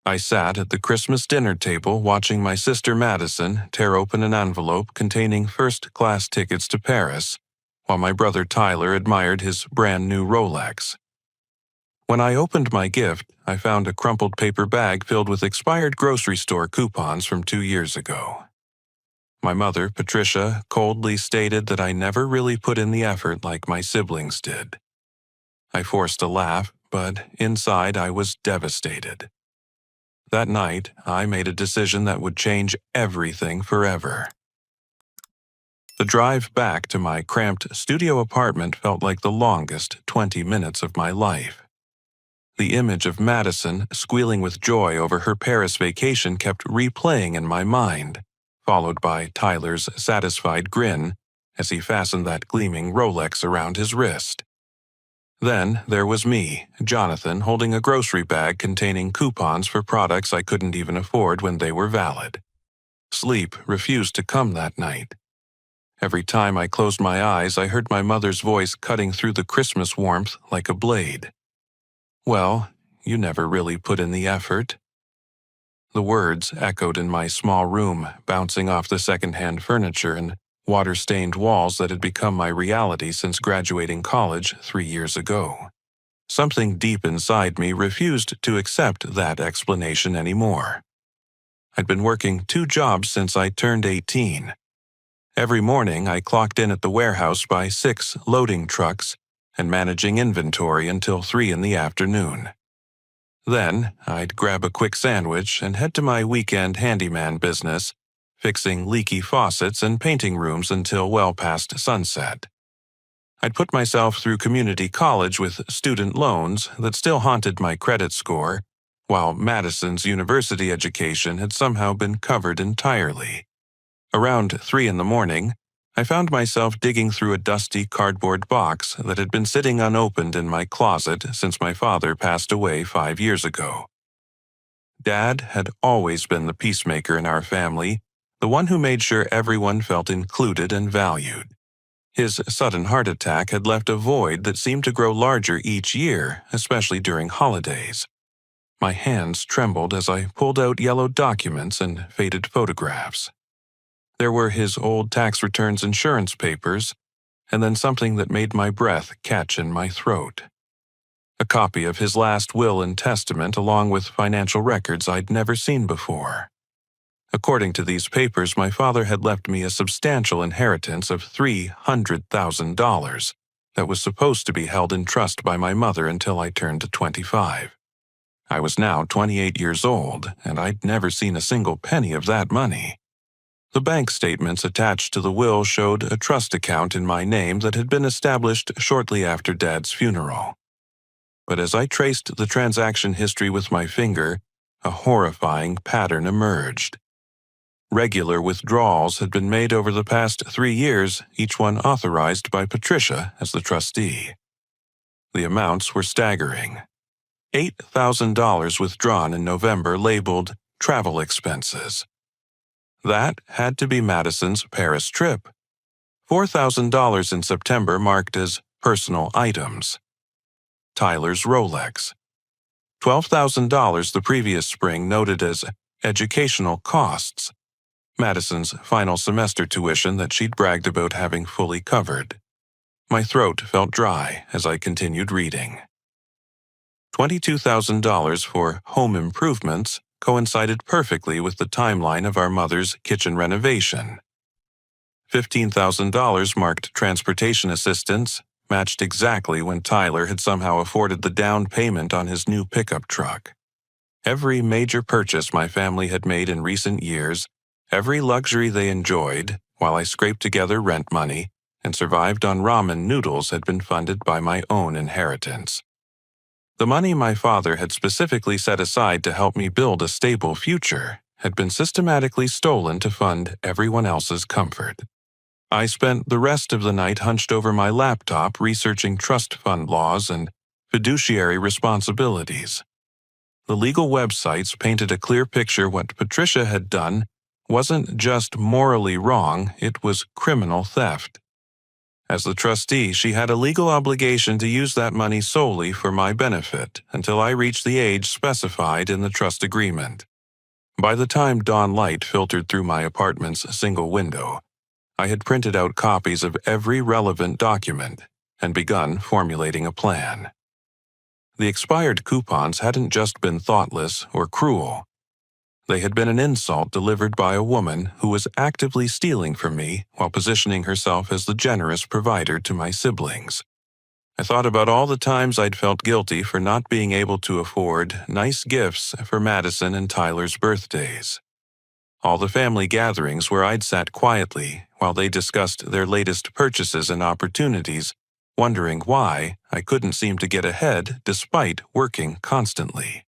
I sat at the Christmas dinner table watching my sister Madison tear open an envelope containing first-class tickets to Paris, while my brother Tyler admired his brand-new Rolex. When I opened my gift, I found a crumpled paper bag filled with expired grocery store coupons from 2 years ago. My mother, Patricia, coldly stated that I never really put in the effort like my siblings did. I forced a laugh, but inside I was devastated. That night, I made a decision that would change everything forever. The drive back to my cramped studio apartment felt like the longest 20 minutes of my life. The image of Madison squealing with joy over her Paris vacation kept replaying in my mind, followed by Tyler's satisfied grin as he fastened that gleaming Rolex around his wrist. Then there was me, Jonathan, holding a grocery bag containing coupons for products I couldn't even afford when they were valid. Sleep refused to come that night. Every time I closed my eyes, I heard my mother's voice cutting through the Christmas warmth like a blade. "Well, you never really put in the effort." The words echoed in my small room, bouncing off the second-hand furniture and water-stained walls that had become my reality since graduating college 3 years ago. Something deep inside me refused to accept that explanation anymore. I'd been working 2 jobs since I turned 18. Every morning I clocked in at the warehouse by 6 loading trucks and managing inventory until 3 in the afternoon. Then I'd grab a quick sandwich and head to my weekend handyman business, fixing leaky faucets and painting rooms until well past sunset. I'd put myself through community college with student loans that still haunted my credit score, while Madison's university education had somehow been covered entirely. Around 3 in the morning, I found myself digging through a dusty cardboard box that had been sitting unopened in my closet since my father passed away 5 years ago. Dad had always been the peacemaker in our family, the one who made sure everyone felt included and valued. His sudden heart attack had left a void that seemed to grow larger each year, especially during holidays. My hands trembled as I pulled out yellow documents and faded photographs. There were his old tax returns insurance papers, and then something that made my breath catch in my throat. A copy of his last will and testament along with financial records I'd never seen before. According to these papers, my father had left me a substantial inheritance of $300,000 that was supposed to be held in trust by my mother until I turned 25. I was now 28 years old, and I'd never seen a single penny of that money. The bank statements attached to the will showed a trust account in my name that had been established shortly after Dad's funeral. But as I traced the transaction history with my finger, a horrifying pattern emerged. Regular withdrawals had been made over the past 3 years, each one authorized by Patricia as the trustee. The amounts were staggering. $8,000 withdrawn in November labeled travel expenses. That had to be Madison's Paris trip. $4,000 in September marked as personal items. Tyler's Rolex. $12,000 the previous spring noted as educational costs. Madison's final semester tuition that she'd bragged about having fully covered. My throat felt dry as I continued reading. $22,000 for home improvements coincided perfectly with the timeline of our mother's kitchen renovation. $15,000 marked transportation assistance, matched exactly when Tyler had somehow afforded the down payment on his new pickup truck. Every major purchase my family had made in recent years, every luxury they enjoyed, while I scraped together rent money and survived on ramen noodles, had been funded by my own inheritance. The money my father had specifically set aside to help me build a stable future had been systematically stolen to fund everyone else's comfort. I spent the rest of the night hunched over my laptop researching trust fund laws and fiduciary responsibilities. The legal websites painted a clear picture. What Patricia had done wasn't just morally wrong, it was criminal theft. As the trustee, she had a legal obligation to use that money solely for my benefit until I reached the age specified in the trust agreement. By the time dawn light filtered through my apartment's single window, I had printed out copies of every relevant document and begun formulating a plan. The expired coupons hadn't just been thoughtless or cruel. They had been an insult delivered by a woman who was actively stealing from me while positioning herself as the generous provider to my siblings. I thought about all the times I'd felt guilty for not being able to afford nice gifts for Madison and Tyler's birthdays. All the family gatherings where I'd sat quietly while they discussed their latest purchases and opportunities, wondering why I couldn't seem to get ahead despite working constantly.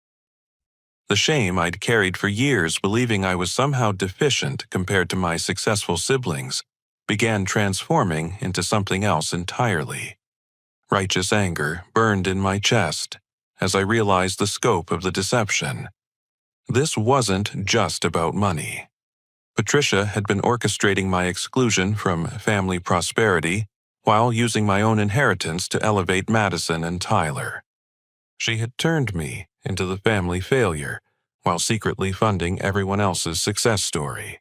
The shame I'd carried for years, believing I was somehow deficient compared to my successful siblings, began transforming into something else entirely. Righteous anger burned in my chest as I realized the scope of the deception. This wasn't just about money. Patricia had been orchestrating my exclusion from family prosperity while using my own inheritance to elevate Madison and Tyler. She had turned me into the family failure while secretly funding everyone else's success story.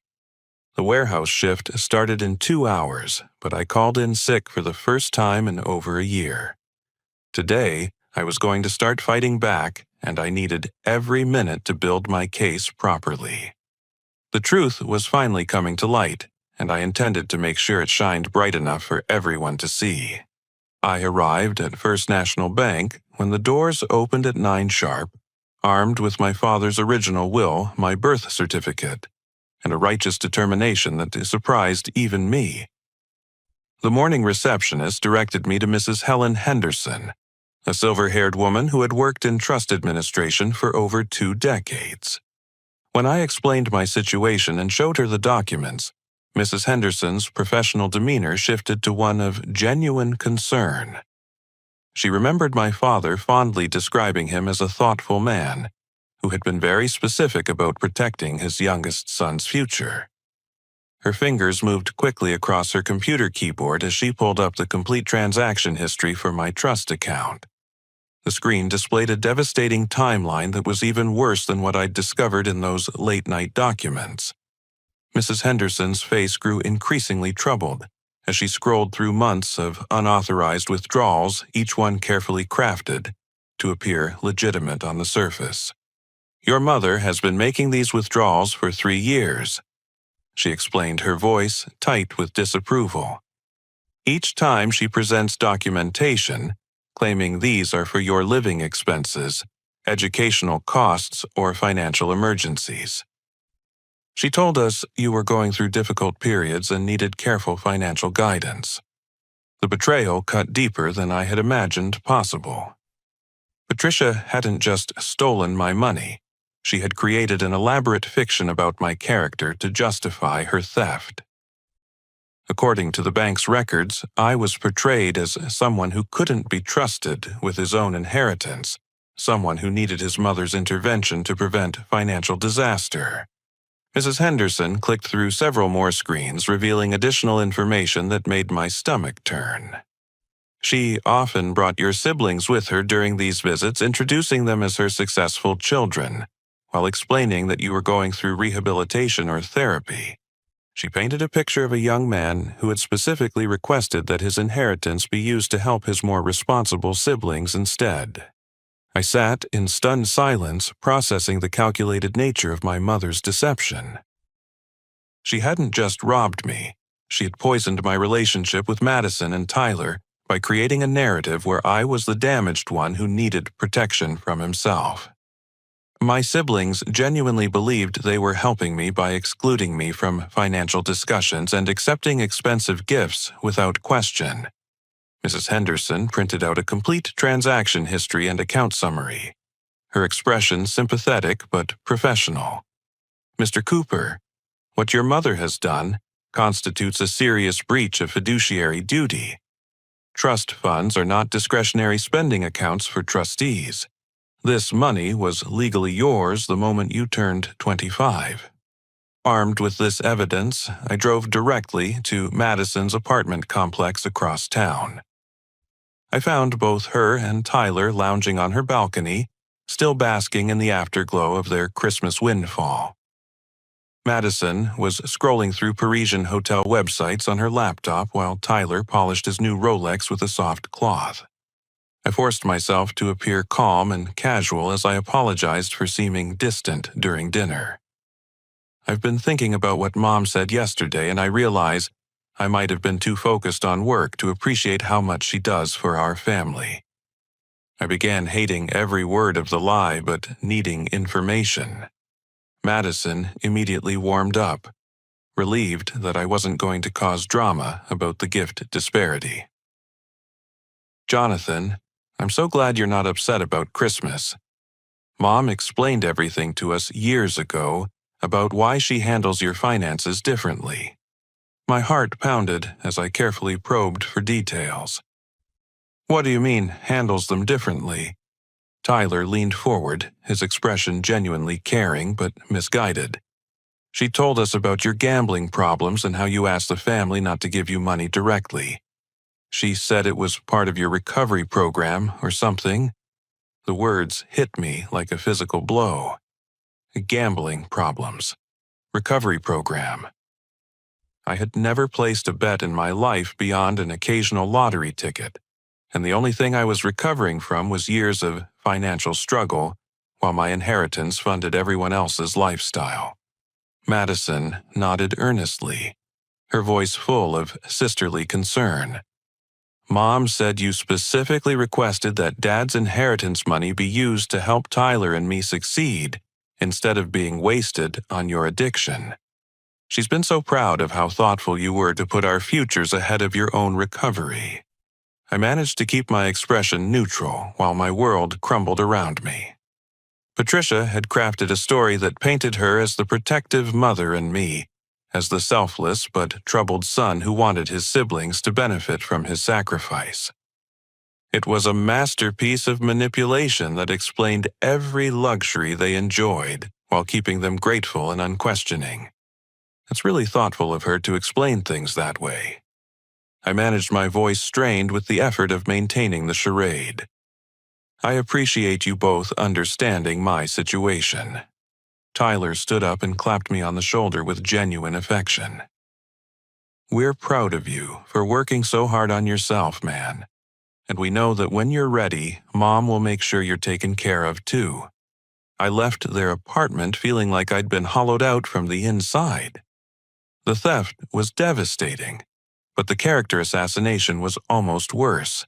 The warehouse shift started in 2 hours, but I called in sick for the first time in over a year. Today, I was going to start fighting back, and I needed every minute to build my case properly. The truth was finally coming to light, and I intended to make sure it shined bright enough for everyone to see. I arrived at First National Bank when the doors opened at 9 sharp, armed with my father's original will, my birth certificate, and a righteous determination that surprised even me. The morning receptionist directed me to Mrs. Helen Henderson, a silver-haired woman who had worked in trust administration for over 2 decades. When I explained my situation and showed her the documents, Mrs. Henderson's professional demeanor shifted to one of genuine concern. She remembered my father fondly describing him as a thoughtful man who had been very specific about protecting his youngest son's future. Her fingers moved quickly across her computer keyboard as she pulled up the complete transaction history for my trust account. The screen displayed a devastating timeline that was even worse than what I'd discovered in those late-night documents. Mrs. Henderson's face grew increasingly troubled as she scrolled through months of unauthorized withdrawals, each one carefully crafted to appear legitimate on the surface. "Your mother has been making these withdrawals for 3 years," she explained, her voice tight with disapproval. "Each time she presents documentation, claiming these are for your living expenses, educational costs, or financial emergencies. She told us you were going through difficult periods and needed careful financial guidance." The betrayal cut deeper than I had imagined possible. Patricia hadn't just stolen my money. She had created an elaborate fiction about my character to justify her theft. According to the bank's records, I was portrayed as someone who couldn't be trusted with his own inheritance, someone who needed his mother's intervention to prevent financial disaster. Mrs. Henderson clicked through several more screens, revealing additional information that made my stomach turn. "She often brought your siblings with her during these visits, introducing them as her successful children, while explaining that you were going through rehabilitation or therapy. She painted a picture of a young man who had specifically requested that his inheritance be used to help his more responsible siblings instead." I sat in stunned silence, processing the calculated nature of my mother's deception. She hadn't just robbed me. She had poisoned my relationship with Madison and Tyler by creating a narrative where I was the damaged one who needed protection from himself. My siblings genuinely believed they were helping me by excluding me from financial discussions and accepting expensive gifts without question. Mrs. Henderson printed out a complete transaction history and account summary, her expression sympathetic but professional. "Mr. Cooper, what your mother has done constitutes a serious breach of fiduciary duty. Trust funds are not discretionary spending accounts for trustees. This money was legally yours the moment you turned 25. Armed with this evidence, I drove directly to Madison's apartment complex across town. I found both her and Tyler lounging on her balcony, still basking in the afterglow of their Christmas windfall. Madison was scrolling through Parisian hotel websites on her laptop while Tyler polished his new Rolex with a soft cloth. I forced myself to appear calm and casual as I apologized for seeming distant during dinner. I've been thinking about what Mom said yesterday, and I realize I might have been too focused on work to appreciate how much she does for our family. I began hating every word of the lie but needing information. Madison immediately warmed up, relieved that I wasn't going to cause drama about the gift disparity. "Jonathan, I'm so glad you're not upset about Christmas. Mom explained everything to us years ago about why she handles your finances differently." My heart pounded as I carefully probed for details. "What do you mean, handles them differently?" Tyler leaned forward, his expression genuinely caring but misguided. "She told us about your gambling problems and how you asked the family not to give you money directly. She said it was part of your recovery program or something." The words hit me like a physical blow. Gambling problems. Recovery program. I had never placed a bet in my life beyond an occasional lottery ticket, and the only thing I was recovering from was years of financial struggle, while my inheritance funded everyone else's lifestyle. Madison nodded earnestly, her voice full of sisterly concern. "Mom said you specifically requested that Dad's inheritance money be used to help Tyler and me succeed, instead of being wasted on your addiction. She's been so proud of how thoughtful you were to put our futures ahead of your own recovery." I managed to keep my expression neutral while my world crumbled around me. Patricia had crafted a story that painted her as the protective mother and me, as the selfless but troubled son who wanted his siblings to benefit from his sacrifice. It was a masterpiece of manipulation that explained every luxury they enjoyed while keeping them grateful and unquestioning. It's really thoughtful of her to explain things that way. I managed my voice strained with the effort of maintaining the charade. "I appreciate you both understanding my situation." Tyler stood up and clapped me on the shoulder with genuine affection. "We're proud of you for working so hard on yourself, man. And we know that when you're ready, Mom will make sure you're taken care of too." I left their apartment feeling like I'd been hollowed out from the inside. The theft was devastating, but the character assassination was almost worse.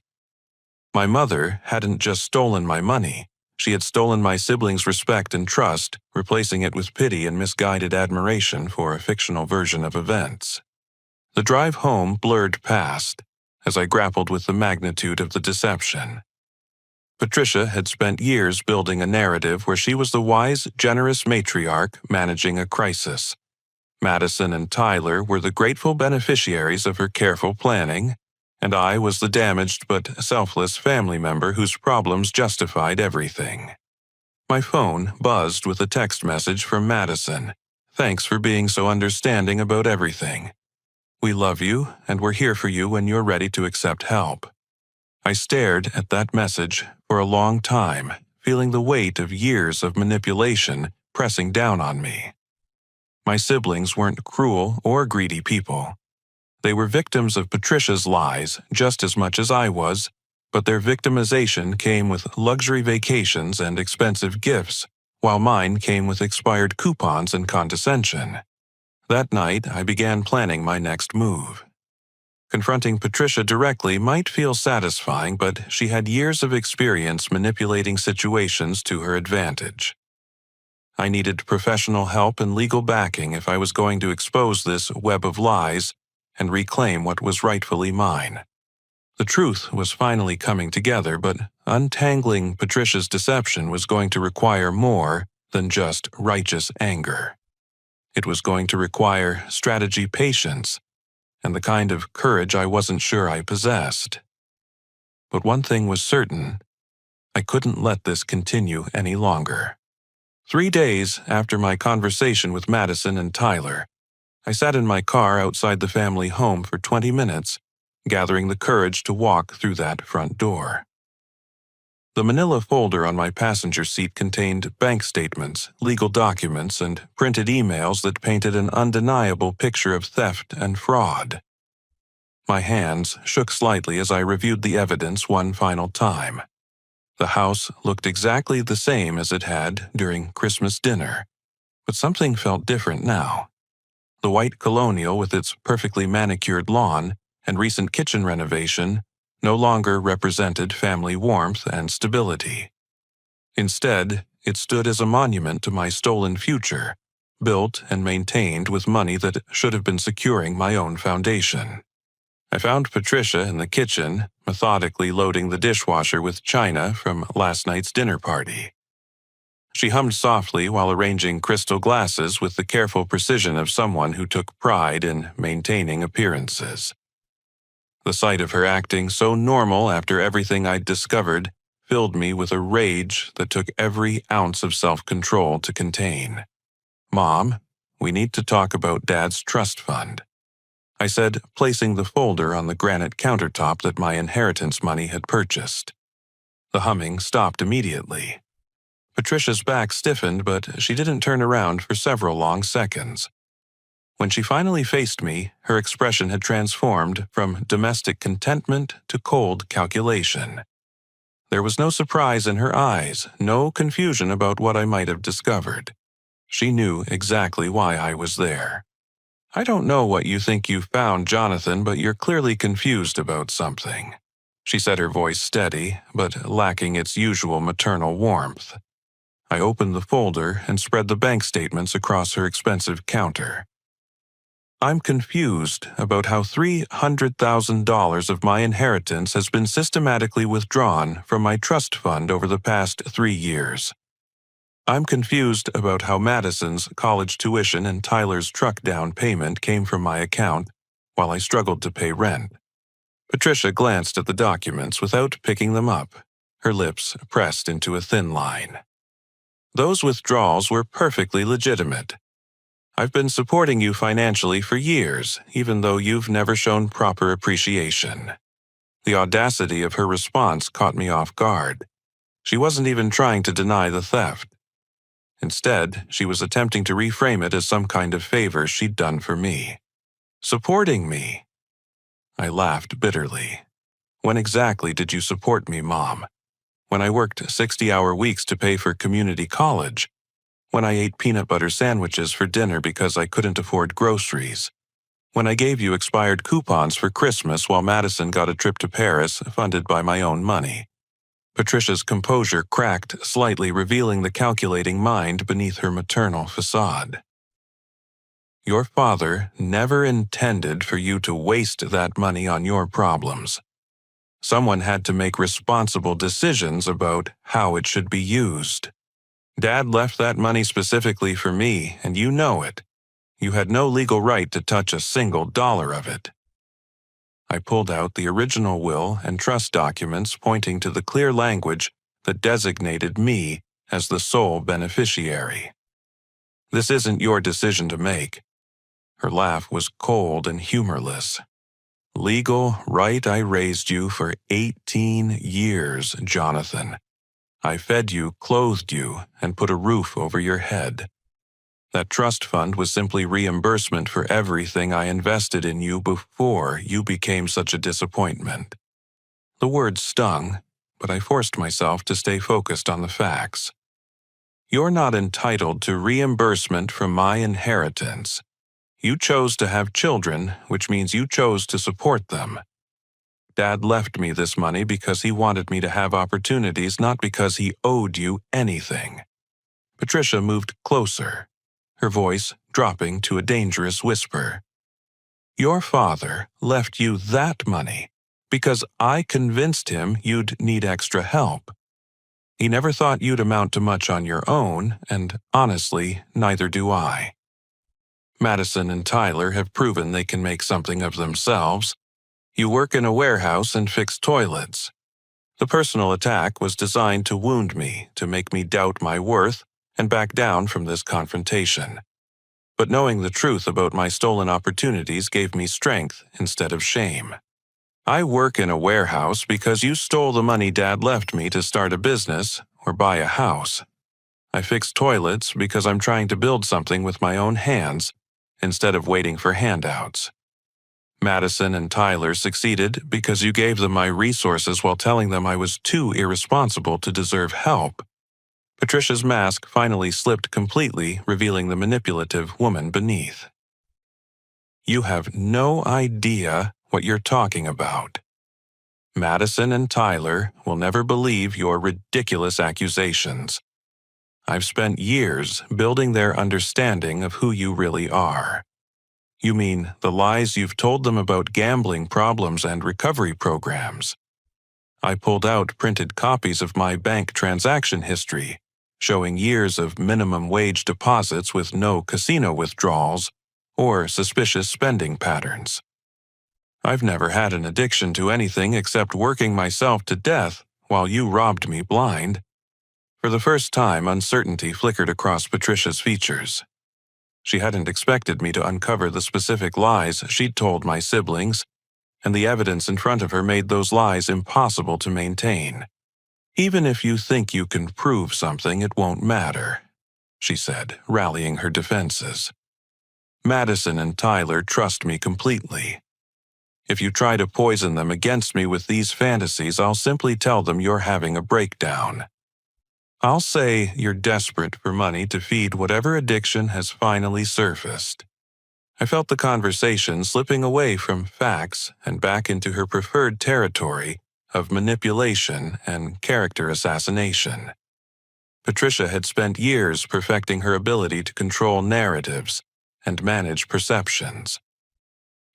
My mother hadn't just stolen my money, she had stolen my siblings' respect and trust, replacing it with pity and misguided admiration for a fictional version of events. The drive home blurred past as I grappled with the magnitude of the deception. Patricia had spent years building a narrative where she was the wise, generous matriarch managing a crisis. Madison and Tyler were the grateful beneficiaries of her careful planning, and I was the damaged but selfless family member whose problems justified everything. My phone buzzed with a text message from Madison. "Thanks for being so understanding about everything. We love you, and we're here for you when you're ready to accept help." I stared at that message for a long time, feeling the weight of years of manipulation pressing down on me. My siblings weren't cruel or greedy people. They were victims of Patricia's lies just as much as I was, but their victimization came with luxury vacations and expensive gifts, while mine came with expired coupons and condescension. That night, I began planning my next move. Confronting Patricia directly might feel satisfying, but she had years of experience manipulating situations to her advantage. I needed professional help and legal backing if I was going to expose this web of lies and reclaim what was rightfully mine. The truth was finally coming together, but untangling Patricia's deception was going to require more than just righteous anger. It was going to require strategy, patience, and the kind of courage I wasn't sure I possessed. But one thing was certain: I couldn't let this continue any longer. 3 days after my conversation with Madison and Tyler, I sat in my car outside the family home for 20 minutes, gathering the courage to walk through that front door. The manila folder on my passenger seat contained bank statements, legal documents, and printed emails that painted an undeniable picture of theft and fraud. My hands shook slightly as I reviewed the evidence one final time. The house looked exactly the same as it had during Christmas dinner, but something felt different now. The white colonial with its perfectly manicured lawn and recent kitchen renovation no longer represented family warmth and stability. Instead, it stood as a monument to my stolen future, built and maintained with money that should have been securing my own foundation. I found Patricia in the kitchen, methodically loading the dishwasher with china from last night's dinner party. She hummed softly while arranging crystal glasses with the careful precision of someone who took pride in maintaining appearances. The sight of her acting so normal after everything I'd discovered filled me with a rage that took every ounce of self-control to contain. "Mom, we need to talk about Dad's trust fund," I said, placing the folder on the granite countertop that my inheritance money had purchased. The humming stopped immediately. Patricia's back stiffened, but she didn't turn around for several long seconds. When she finally faced me, her expression had transformed from domestic contentment to cold calculation. There was no surprise in her eyes, no confusion about what I might have discovered. She knew exactly why I was there. "I don't know what you think you've found, Jonathan, but you're clearly confused about something," she said, her voice steady, but lacking its usual maternal warmth. I opened the folder and spread the bank statements across her expensive counter. "I'm confused about how $300,000 of my inheritance has been systematically withdrawn from my trust fund over the past 3 years. I'm confused about how Madison's college tuition and Tyler's truck down payment came from my account while I struggled to pay rent." Patricia glanced at the documents without picking them up, her lips pressed into a thin line. "Those withdrawals were perfectly legitimate. I've been supporting you financially for years, even though you've never shown proper appreciation." The audacity of her response caught me off guard. She wasn't even trying to deny the theft. Instead, she was attempting to reframe it as some kind of favor she'd done for me. "Supporting me?" I laughed bitterly. "When exactly did you support me, Mom? When I worked 60-hour weeks to pay for community college? When I ate peanut butter sandwiches for dinner because I couldn't afford groceries? When I gave you expired coupons for Christmas while Madison got a trip to Paris funded by my own money?" Patricia's composure cracked slightly, revealing the calculating mind beneath her maternal facade. "Your father never intended for you to waste that money on your problems. Someone had to make responsible decisions about how it should be used. Dad left that money specifically for me, and you know it. You had no legal right to touch a single dollar of it." I pulled out the original will and trust documents pointing to the clear language that designated me as the sole beneficiary. "This isn't your decision to make." Her laugh was cold and humorless. "Legal right I raised you for 18 years, Jonathan. I fed you, clothed you, and put a roof over your head. That trust fund was simply reimbursement for everything I invested in you before you became such a disappointment." The words stung, but I forced myself to stay focused on the facts. "You're not entitled to reimbursement from my inheritance. You chose to have children, which means you chose to support them. Dad left me this money because he wanted me to have opportunities, not because he owed you anything." Patricia moved closer, her voice dropping to a dangerous whisper. "Your father left you that money because I convinced him you'd need extra help. He never thought you'd amount to much on your own, and honestly, neither do I. Madison and Tyler have proven they can make something of themselves. You work in a warehouse and fix toilets. The personal attack was designed to wound me, to make me doubt my worth, and back down from this confrontation. But knowing the truth about my stolen opportunities gave me strength instead of shame. I work in a warehouse because you stole the money Dad left me to start a business or buy a house. I fix toilets because I'm trying to build something with my own hands instead of waiting for handouts. Madison and Tyler succeeded because you gave them my resources while telling them I was too irresponsible to deserve help. Patricia's mask finally slipped completely, revealing the manipulative woman beneath. You have no idea what you're talking about. Madison and Tyler will never believe your ridiculous accusations. I've spent years building their understanding of who you really are. You mean the lies you've told them about gambling problems and recovery programs. I pulled out printed copies of my bank transaction history, showing years of minimum wage deposits with no casino withdrawals or suspicious spending patterns. I've never had an addiction to anything except working myself to death while you robbed me blind. For the first time, uncertainty flickered across Patricia's features. She hadn't expected me to uncover the specific lies she'd told my siblings, and the evidence in front of her made those lies impossible to maintain. Even if you think you can prove something, it won't matter, she said, rallying her defenses. Madison and Tyler trust me completely. If you try to poison them against me with these fantasies, I'll simply tell them you're having a breakdown. I'll say you're desperate for money to feed whatever addiction has finally surfaced. I felt the conversation slipping away from facts and back into her preferred territory of manipulation and character assassination. Patricia had spent years perfecting her ability to control narratives and manage perceptions.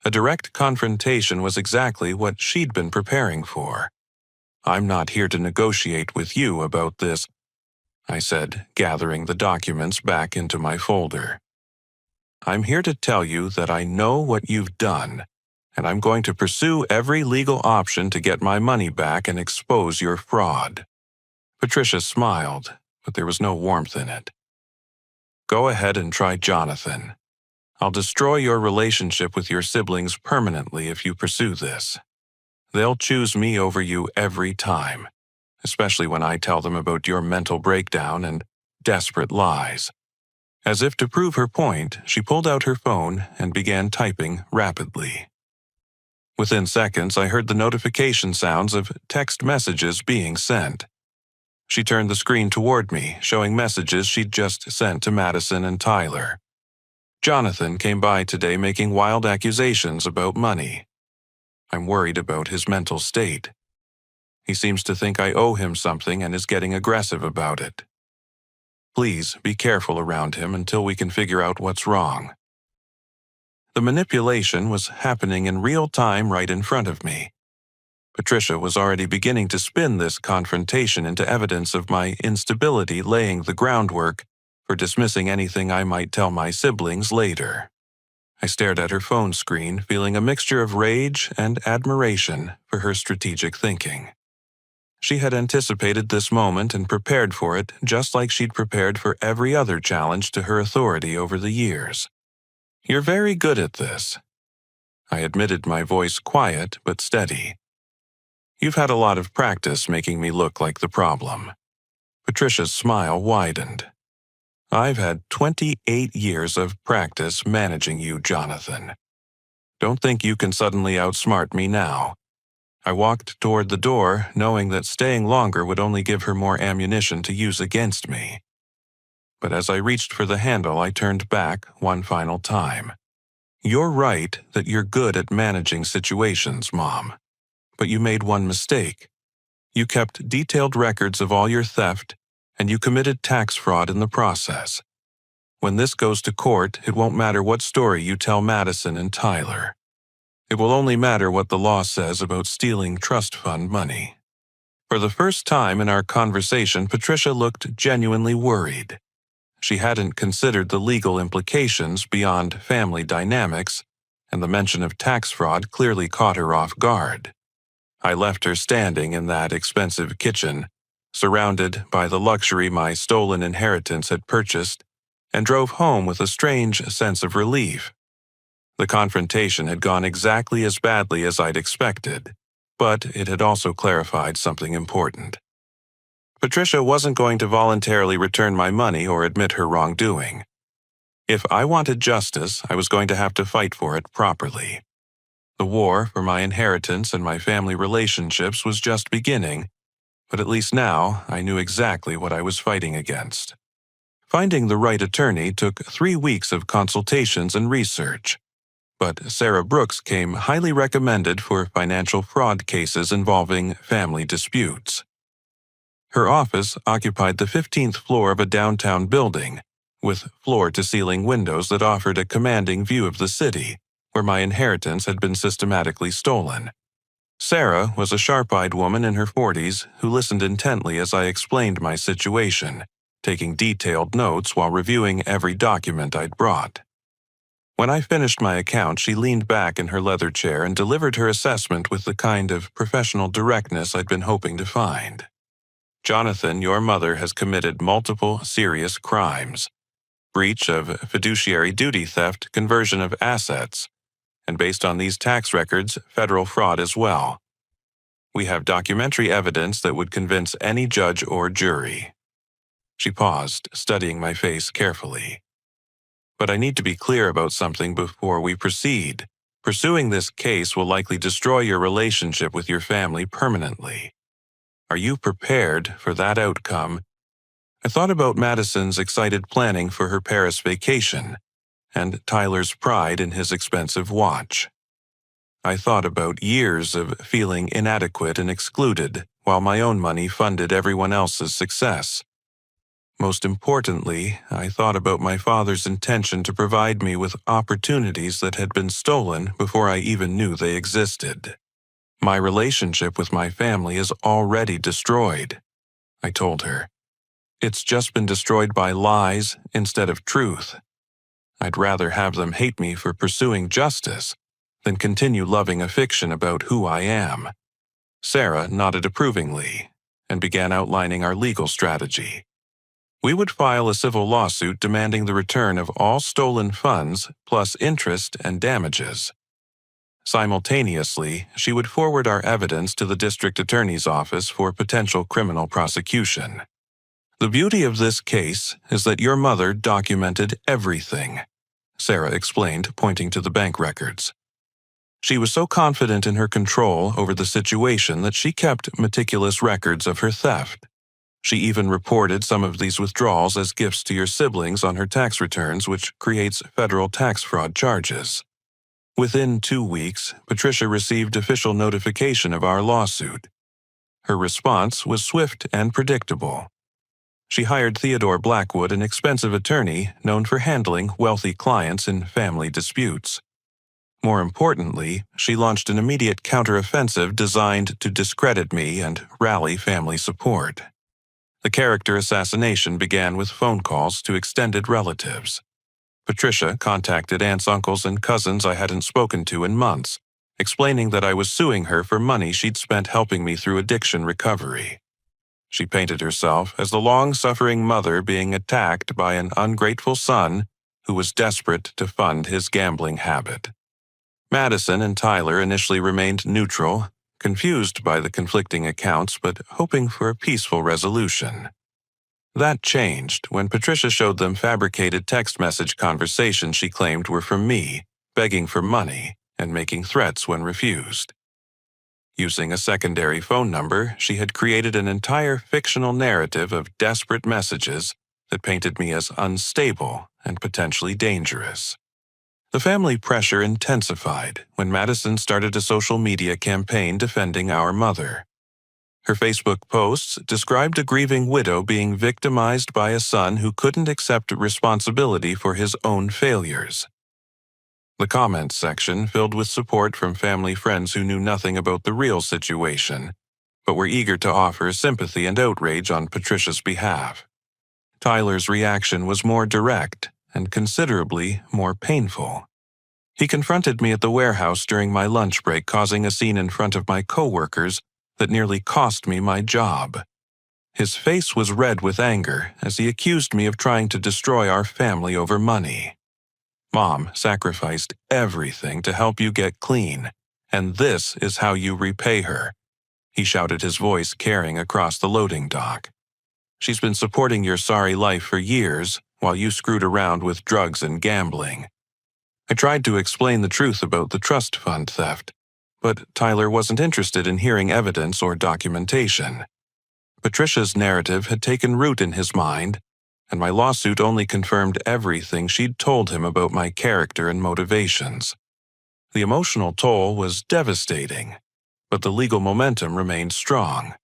A direct confrontation was exactly what she'd been preparing for. I'm not here to negotiate with you about this, I said, gathering the documents back into my folder. I'm here to tell you that I know what you've done, and I'm going to pursue every legal option to get my money back and expose your fraud. Patricia smiled, but there was no warmth in it. Go ahead and try Jonathan. I'll destroy your relationship with your siblings permanently if you pursue this. They'll choose me over you every time, especially when I tell them about your mental breakdown and desperate lies. As if to prove her point, she pulled out her phone and began typing rapidly. Within seconds, I heard the notification sounds of text messages being sent. She turned the screen toward me, showing messages she'd just sent to Madison and Tyler. Jonathan came by today making wild accusations about money. I'm worried about his mental state. He seems to think I owe him something and is getting aggressive about it. Please be careful around him until we can figure out what's wrong. The manipulation was happening in real time right in front of me. Patricia was already beginning to spin this confrontation into evidence of my instability, laying the groundwork for dismissing anything I might tell my siblings later. I stared at her phone screen, feeling a mixture of rage and admiration for her strategic thinking. She had anticipated this moment and prepared for it just like she'd prepared for every other challenge to her authority over the years. You're very good at this. I admitted, my voice quiet but steady. You've had a lot of practice making me look like the problem. Patricia's smile widened. I've had 28 years of practice managing you, Jonathan. Don't think you can suddenly outsmart me now. I walked toward the door, knowing that staying longer would only give her more ammunition to use against me. But as I reached for the handle, I turned back one final time. You're right that you're good at managing situations, Mom. But you made one mistake. You kept detailed records of all your theft, and you committed tax fraud in the process. When this goes to court, it won't matter what story you tell Madison and Tyler. It will only matter what the law says about stealing trust fund money. For the first time in our conversation, Patricia looked genuinely worried. She hadn't considered the legal implications beyond family dynamics, and the mention of tax fraud clearly caught her off guard. I left her standing in that expensive kitchen, surrounded by the luxury my stolen inheritance had purchased, and drove home with a strange sense of relief. The confrontation had gone exactly as badly as I'd expected, but it had also clarified something important. Patricia wasn't going to voluntarily return my money or admit her wrongdoing. If I wanted justice, I was going to have to fight for it properly. The war for my inheritance and my family relationships was just beginning, but at least now I knew exactly what I was fighting against. Finding the right attorney took 3 weeks of consultations and research, but Sarah Brooks came highly recommended for financial fraud cases involving family disputes. Her office occupied the 15th floor of a downtown building, with floor-to-ceiling windows that offered a commanding view of the city, where my inheritance had been systematically stolen. Sarah was a sharp-eyed woman in her 40s who listened intently as I explained my situation, taking detailed notes while reviewing every document I'd brought. When I finished my account, she leaned back in her leather chair and delivered her assessment with the kind of professional directness I'd been hoping to find. Jonathan, your mother has committed multiple serious crimes: breach of fiduciary duty theft, conversion of assets, and based on these tax records, federal fraud as well. We have documentary evidence that would convince any judge or jury. She paused, studying my face carefully. But I need to be clear about something before we proceed. Pursuing this case will likely destroy your relationship with your family permanently. Are you prepared for that outcome? I thought about Madison's excited planning for her Paris vacation, and Tyler's pride in his expensive watch. I thought about years of feeling inadequate and excluded, while my own money funded everyone else's success. Most importantly, I thought about my father's intention to provide me with opportunities that had been stolen before I even knew they existed. My relationship with my family is already destroyed, I told her. It's just been destroyed by lies instead of truth. I'd rather have them hate me for pursuing justice than continue loving a fiction about who I am. Sarah nodded approvingly and began outlining our legal strategy. We would file a civil lawsuit demanding the return of all stolen funds plus interest and damages. Simultaneously, she would forward our evidence to the district attorney's office for potential criminal prosecution. The beauty of this case is that your mother documented everything, Sarah explained, pointing to the bank records. She was so confident in her control over the situation that she kept meticulous records of her theft. She even reported some of these withdrawals as gifts to your siblings on her tax returns, which creates federal tax fraud charges. Within 2 weeks, Patricia received official notification of our lawsuit. Her response was swift and predictable. She hired Theodore Blackwood, an expensive attorney known for handling wealthy clients in family disputes. More importantly, she launched an immediate counteroffensive designed to discredit me and rally family support. The character assassination began with phone calls to extended relatives. Patricia contacted aunts, uncles, and cousins I hadn't spoken to in months, explaining that I was suing her for money she'd spent helping me through addiction recovery. She painted herself as the long-suffering mother being attacked by an ungrateful son who was desperate to fund his gambling habit. Madison and Tyler initially remained neutral, confused by the conflicting accounts but hoping for a peaceful resolution. That changed when Patricia showed them fabricated text message conversations she claimed were from me, begging for money and making threats when refused. Using a secondary phone number, she had created an entire fictional narrative of desperate messages that painted me as unstable and potentially dangerous. The family pressure intensified when Madison started a social media campaign defending our mother. Her Facebook posts described a grieving widow being victimized by a son who couldn't accept responsibility for his own failures. The comments section filled with support from family friends who knew nothing about the real situation, but were eager to offer sympathy and outrage on Patricia's behalf. Tyler's reaction was more direct and considerably more painful. He confronted me at the warehouse during my lunch break, causing a scene in front of my coworkers that nearly cost me my job. His face was red with anger as he accused me of trying to destroy our family over money. Mom sacrificed everything to help you get clean, and this is how you repay her, he shouted, his voice carrying across the loading dock. She's been supporting your sorry life for years while you screwed around with drugs and gambling. I tried to explain the truth about the trust fund theft, but Tyler wasn't interested in hearing evidence or documentation. Patricia's narrative had taken root in his mind, and my lawsuit only confirmed everything she'd told him about my character and motivations. The emotional toll was devastating, but the legal momentum remained strong.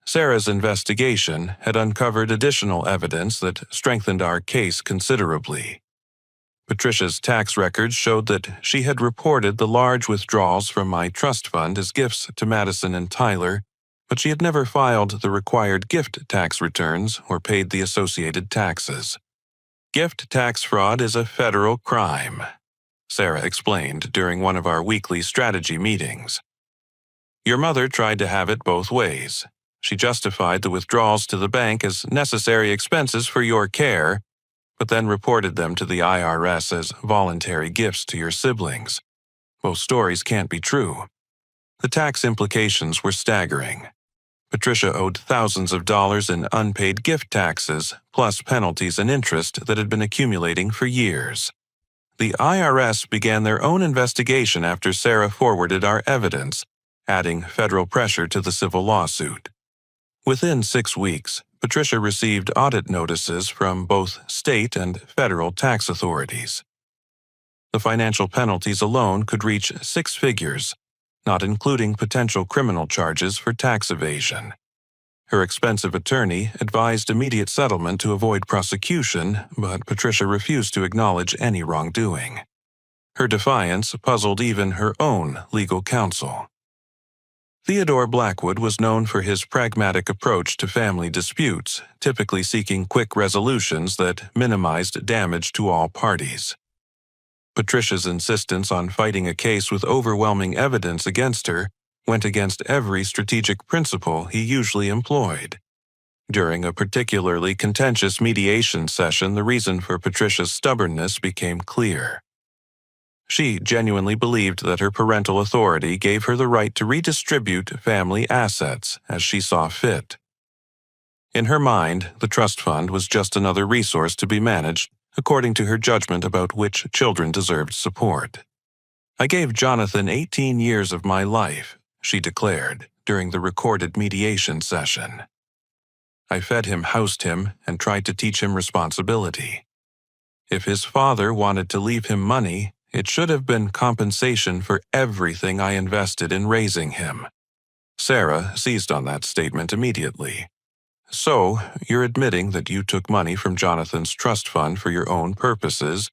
Sarah's investigation had uncovered additional evidence that strengthened our case considerably. Patricia's tax records showed that she had reported the large withdrawals from my trust fund as gifts to Madison and Tyler, but she had never filed the required gift tax returns or paid the associated taxes. Gift tax fraud is a federal crime, Sarah explained during one of our weekly strategy meetings. Your mother tried to have it both ways. She justified the withdrawals to the bank as necessary expenses for your care, but then reported them to the IRS as voluntary gifts to your siblings. Both stories can't be true. The tax implications were staggering. Patricia owed thousands of dollars in unpaid gift taxes, plus penalties and interest that had been accumulating for years. The IRS began their own investigation after Sarah forwarded our evidence, adding federal pressure to the civil lawsuit. Within 6 weeks, Patricia received audit notices from both state and federal tax authorities. The financial penalties alone could reach 6 figures, not including potential criminal charges for tax evasion. Her expensive attorney advised immediate settlement to avoid prosecution, but Patricia refused to acknowledge any wrongdoing. Her defiance puzzled even her own legal counsel. Theodore Blackwood was known for his pragmatic approach to family disputes, typically seeking quick resolutions that minimized damage to all parties. Patricia's insistence on fighting a case with overwhelming evidence against her went against every strategic principle he usually employed. During a particularly contentious mediation session, the reason for Patricia's stubbornness became clear. She genuinely believed that her parental authority gave her the right to redistribute family assets as she saw fit. In her mind, the trust fund was just another resource to be managed according to her judgment about which children deserved support. I gave Jonathan 18 years of my life, she declared during the recorded mediation session. I fed him, housed him, and tried to teach him responsibility. If his father wanted to leave him money, it should have been compensation for everything I invested in raising him. Sarah seized on that statement immediately. So, you're admitting that you took money from Jonathan's trust fund for your own purposes.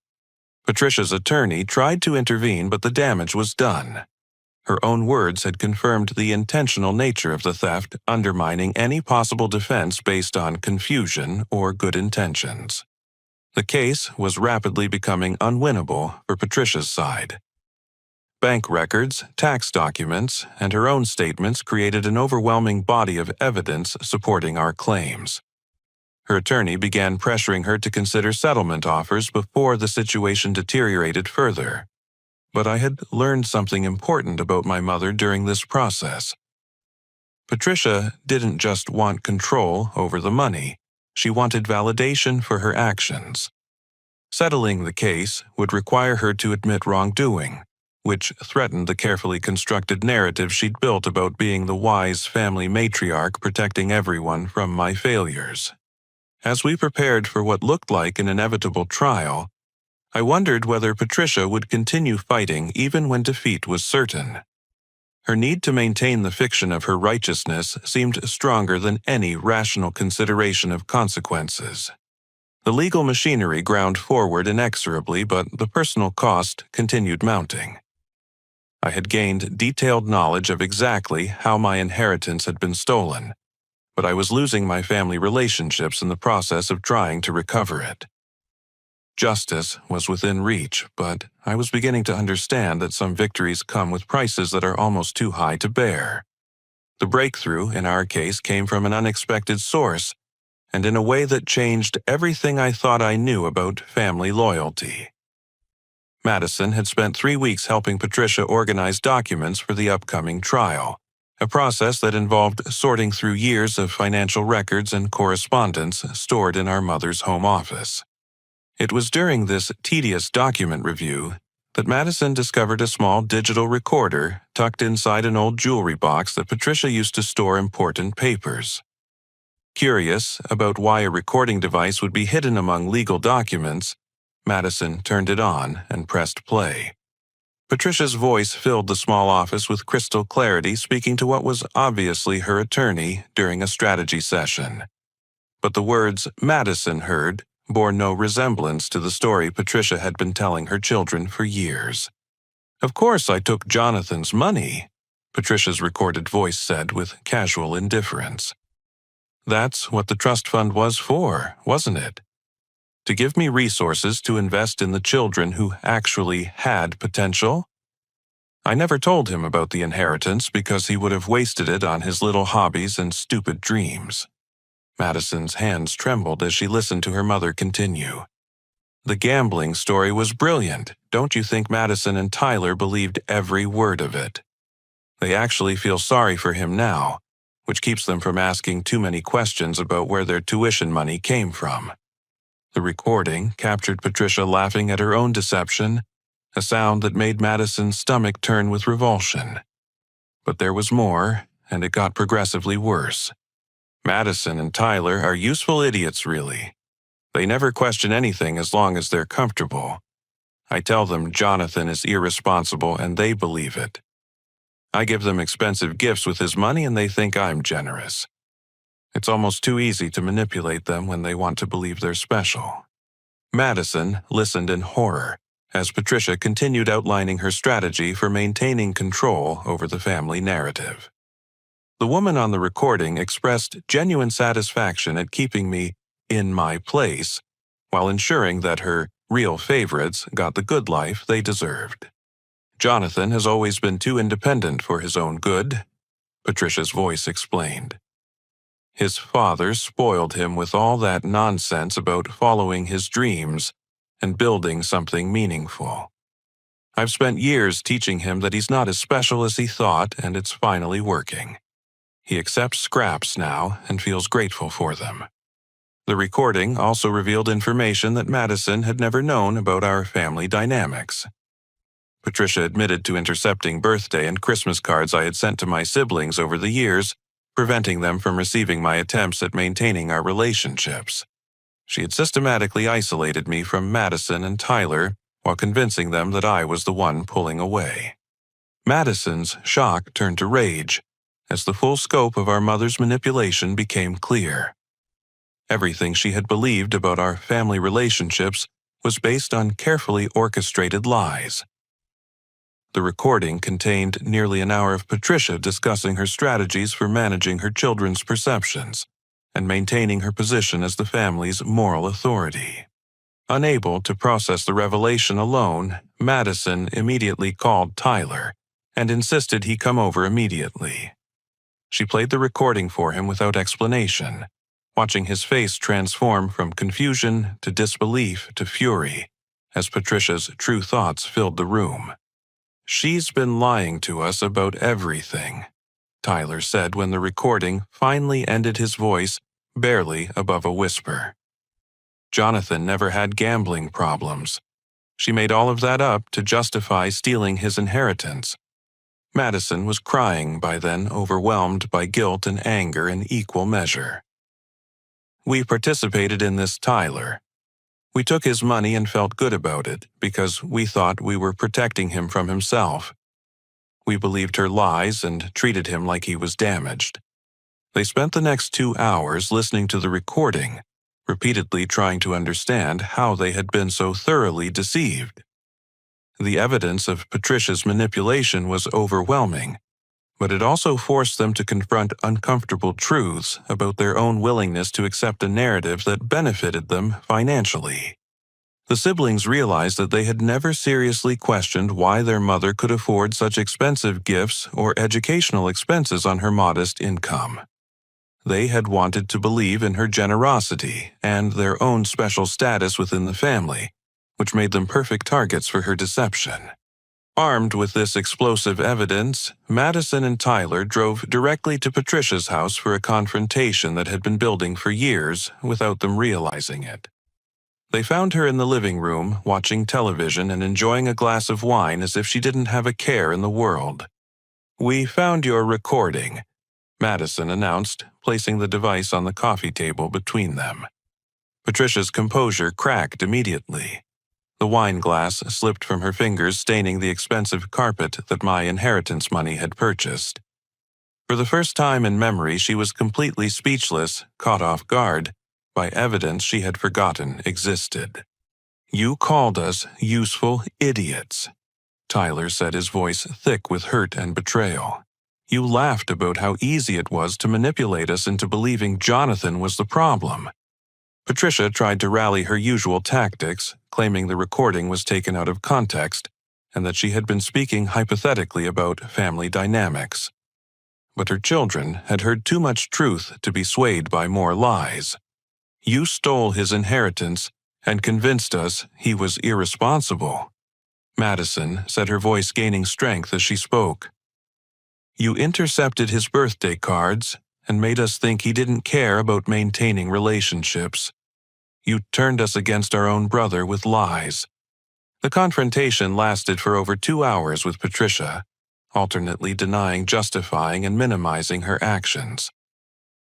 Patricia's attorney tried to intervene, but the damage was done. Her own words had confirmed the intentional nature of the theft, undermining any possible defense based on confusion or good intentions. The case was rapidly becoming unwinnable for Patricia's side. Bank records, tax documents, and her own statements created an overwhelming body of evidence supporting our claims. Her attorney began pressuring her to consider settlement offers before the situation deteriorated further. But I had learned something important about my mother during this process. Patricia didn't just want control over the money. She wanted validation for her actions. Settling the case would require her to admit wrongdoing, which threatened the carefully constructed narrative she'd built about being the wise family matriarch protecting everyone from my failures. As we prepared for what looked like an inevitable trial, I wondered whether Patricia would continue fighting even when defeat was certain. Her need to maintain the fiction of her righteousness seemed stronger than any rational consideration of consequences. The legal machinery ground forward inexorably, but the personal cost continued mounting. I had gained detailed knowledge of exactly how my inheritance had been stolen, but I was losing my family relationships in the process of trying to recover it. Justice was within reach, but I was beginning to understand that some victories come with prices that are almost too high to bear. The breakthrough, in our case, came from an unexpected source, and in a way that changed everything I thought I knew about family loyalty. Madison had spent 3 weeks helping Patricia organize documents for the upcoming trial, a process that involved sorting through years of financial records and correspondence stored in our mother's home office. It was during this tedious document review that Madison discovered a small digital recorder tucked inside an old jewelry box that Patricia used to store important papers. Curious about why a recording device would be hidden among legal documents, Madison turned it on and pressed play. Patricia's voice filled the small office with crystal clarity, speaking to what was obviously her attorney during a strategy session. But the words Madison heard bore no resemblance to the story Patricia had been telling her children for years. "Of course I took Jonathan's money," Patricia's recorded voice said with casual indifference. "That's what the trust fund was for, wasn't it? To give me resources to invest in the children who actually had potential? I never told him about the inheritance because he would have wasted it on his little hobbies and stupid dreams." Madison's hands trembled as she listened to her mother continue. "The gambling story was brilliant. Don't you think Madison and Tyler believed every word of it? They actually feel sorry for him now, which keeps them from asking too many questions about where their tuition money came from." The recording captured Patricia laughing at her own deception, a sound that made Madison's stomach turn with revulsion. But there was more, and it got progressively worse. Madison and Tyler are useful idiots, really. They never question anything as long as they're comfortable. I tell them Jonathan is irresponsible and they believe it. I give them expensive gifts with his money and they think I'm generous. It's almost too easy to manipulate them when they want to believe they're special. Madison listened in horror as Patricia continued outlining her strategy for maintaining control over the family narrative. The woman on the recording expressed genuine satisfaction at keeping me in my place while ensuring that her real favorites got the good life they deserved. "Jonathan has always been too independent for his own good," Patricia's voice explained. "His father spoiled him with all that nonsense about following his dreams and building something meaningful. I've spent years teaching him that he's not as special as he thought, and it's finally working. He accepts scraps now and feels grateful for them." The recording also revealed information that Madison had never known about our family dynamics. Patricia admitted to intercepting birthday and Christmas cards I had sent to my siblings over the years, preventing them from receiving my attempts at maintaining our relationships. She had systematically isolated me from Madison and Tyler while convincing them that I was the one pulling away. Madison's shock turned to rage as the full scope of our mother's manipulation became clear. Everything she had believed about our family relationships was based on carefully orchestrated lies. The recording contained nearly an hour of Patricia discussing her strategies for managing her children's perceptions and maintaining her position as the family's moral authority. Unable to process the revelation alone, Madison immediately called Tyler and insisted he come over immediately. She played the recording for him without explanation, watching his face transform from confusion to disbelief to fury as Patricia's true thoughts filled the room. "She's been lying to us about everything," Tyler said when the recording finally ended, his voice barely above a whisper. "Jonathan never had gambling problems. She made all of that up to justify stealing his inheritance." Madison was crying by then, overwhelmed by guilt and anger in equal measure. "We participated in this, Tyler. We took his money and felt good about it because we thought we were protecting him from himself. We believed her lies and treated him like he was damaged." They spent the next 2 hours listening to the recording, repeatedly trying to understand how they had been so thoroughly deceived. The evidence of Patricia's manipulation was overwhelming, but it also forced them to confront uncomfortable truths about their own willingness to accept a narrative that benefited them financially. The siblings realized that they had never seriously questioned why their mother could afford such expensive gifts or educational expenses on her modest income. They had wanted to believe in her generosity and their own special status within the family, which made them perfect targets for her deception. Armed with this explosive evidence, Madison and Tyler drove directly to Patricia's house for a confrontation that had been building for years without them realizing it. They found her in the living room, watching television and enjoying a glass of wine as if she didn't have a care in the world. "We found your recording," Madison announced, placing the device on the coffee table between them. Patricia's composure cracked immediately. The wine glass slipped from her fingers, staining the expensive carpet that my inheritance money had purchased. For the first time in memory, she was completely speechless, caught off guard by evidence she had forgotten existed. "You called us useful idiots," Tyler said, his voice thick with hurt and betrayal. "You laughed about how easy it was to manipulate us into believing Jonathan was the problem." Patricia tried to rally her usual tactics, claiming the recording was taken out of context and that she had been speaking hypothetically about family dynamics. But her children had heard too much truth to be swayed by more lies. "You stole his inheritance and convinced us he was irresponsible," Madison said, her voice gaining strength as she spoke. "You intercepted his birthday cards and made us think he didn't care about maintaining relationships. You turned us against our own brother with lies." The confrontation lasted for over 2 hours with Patricia, alternately denying, justifying, and minimizing her actions.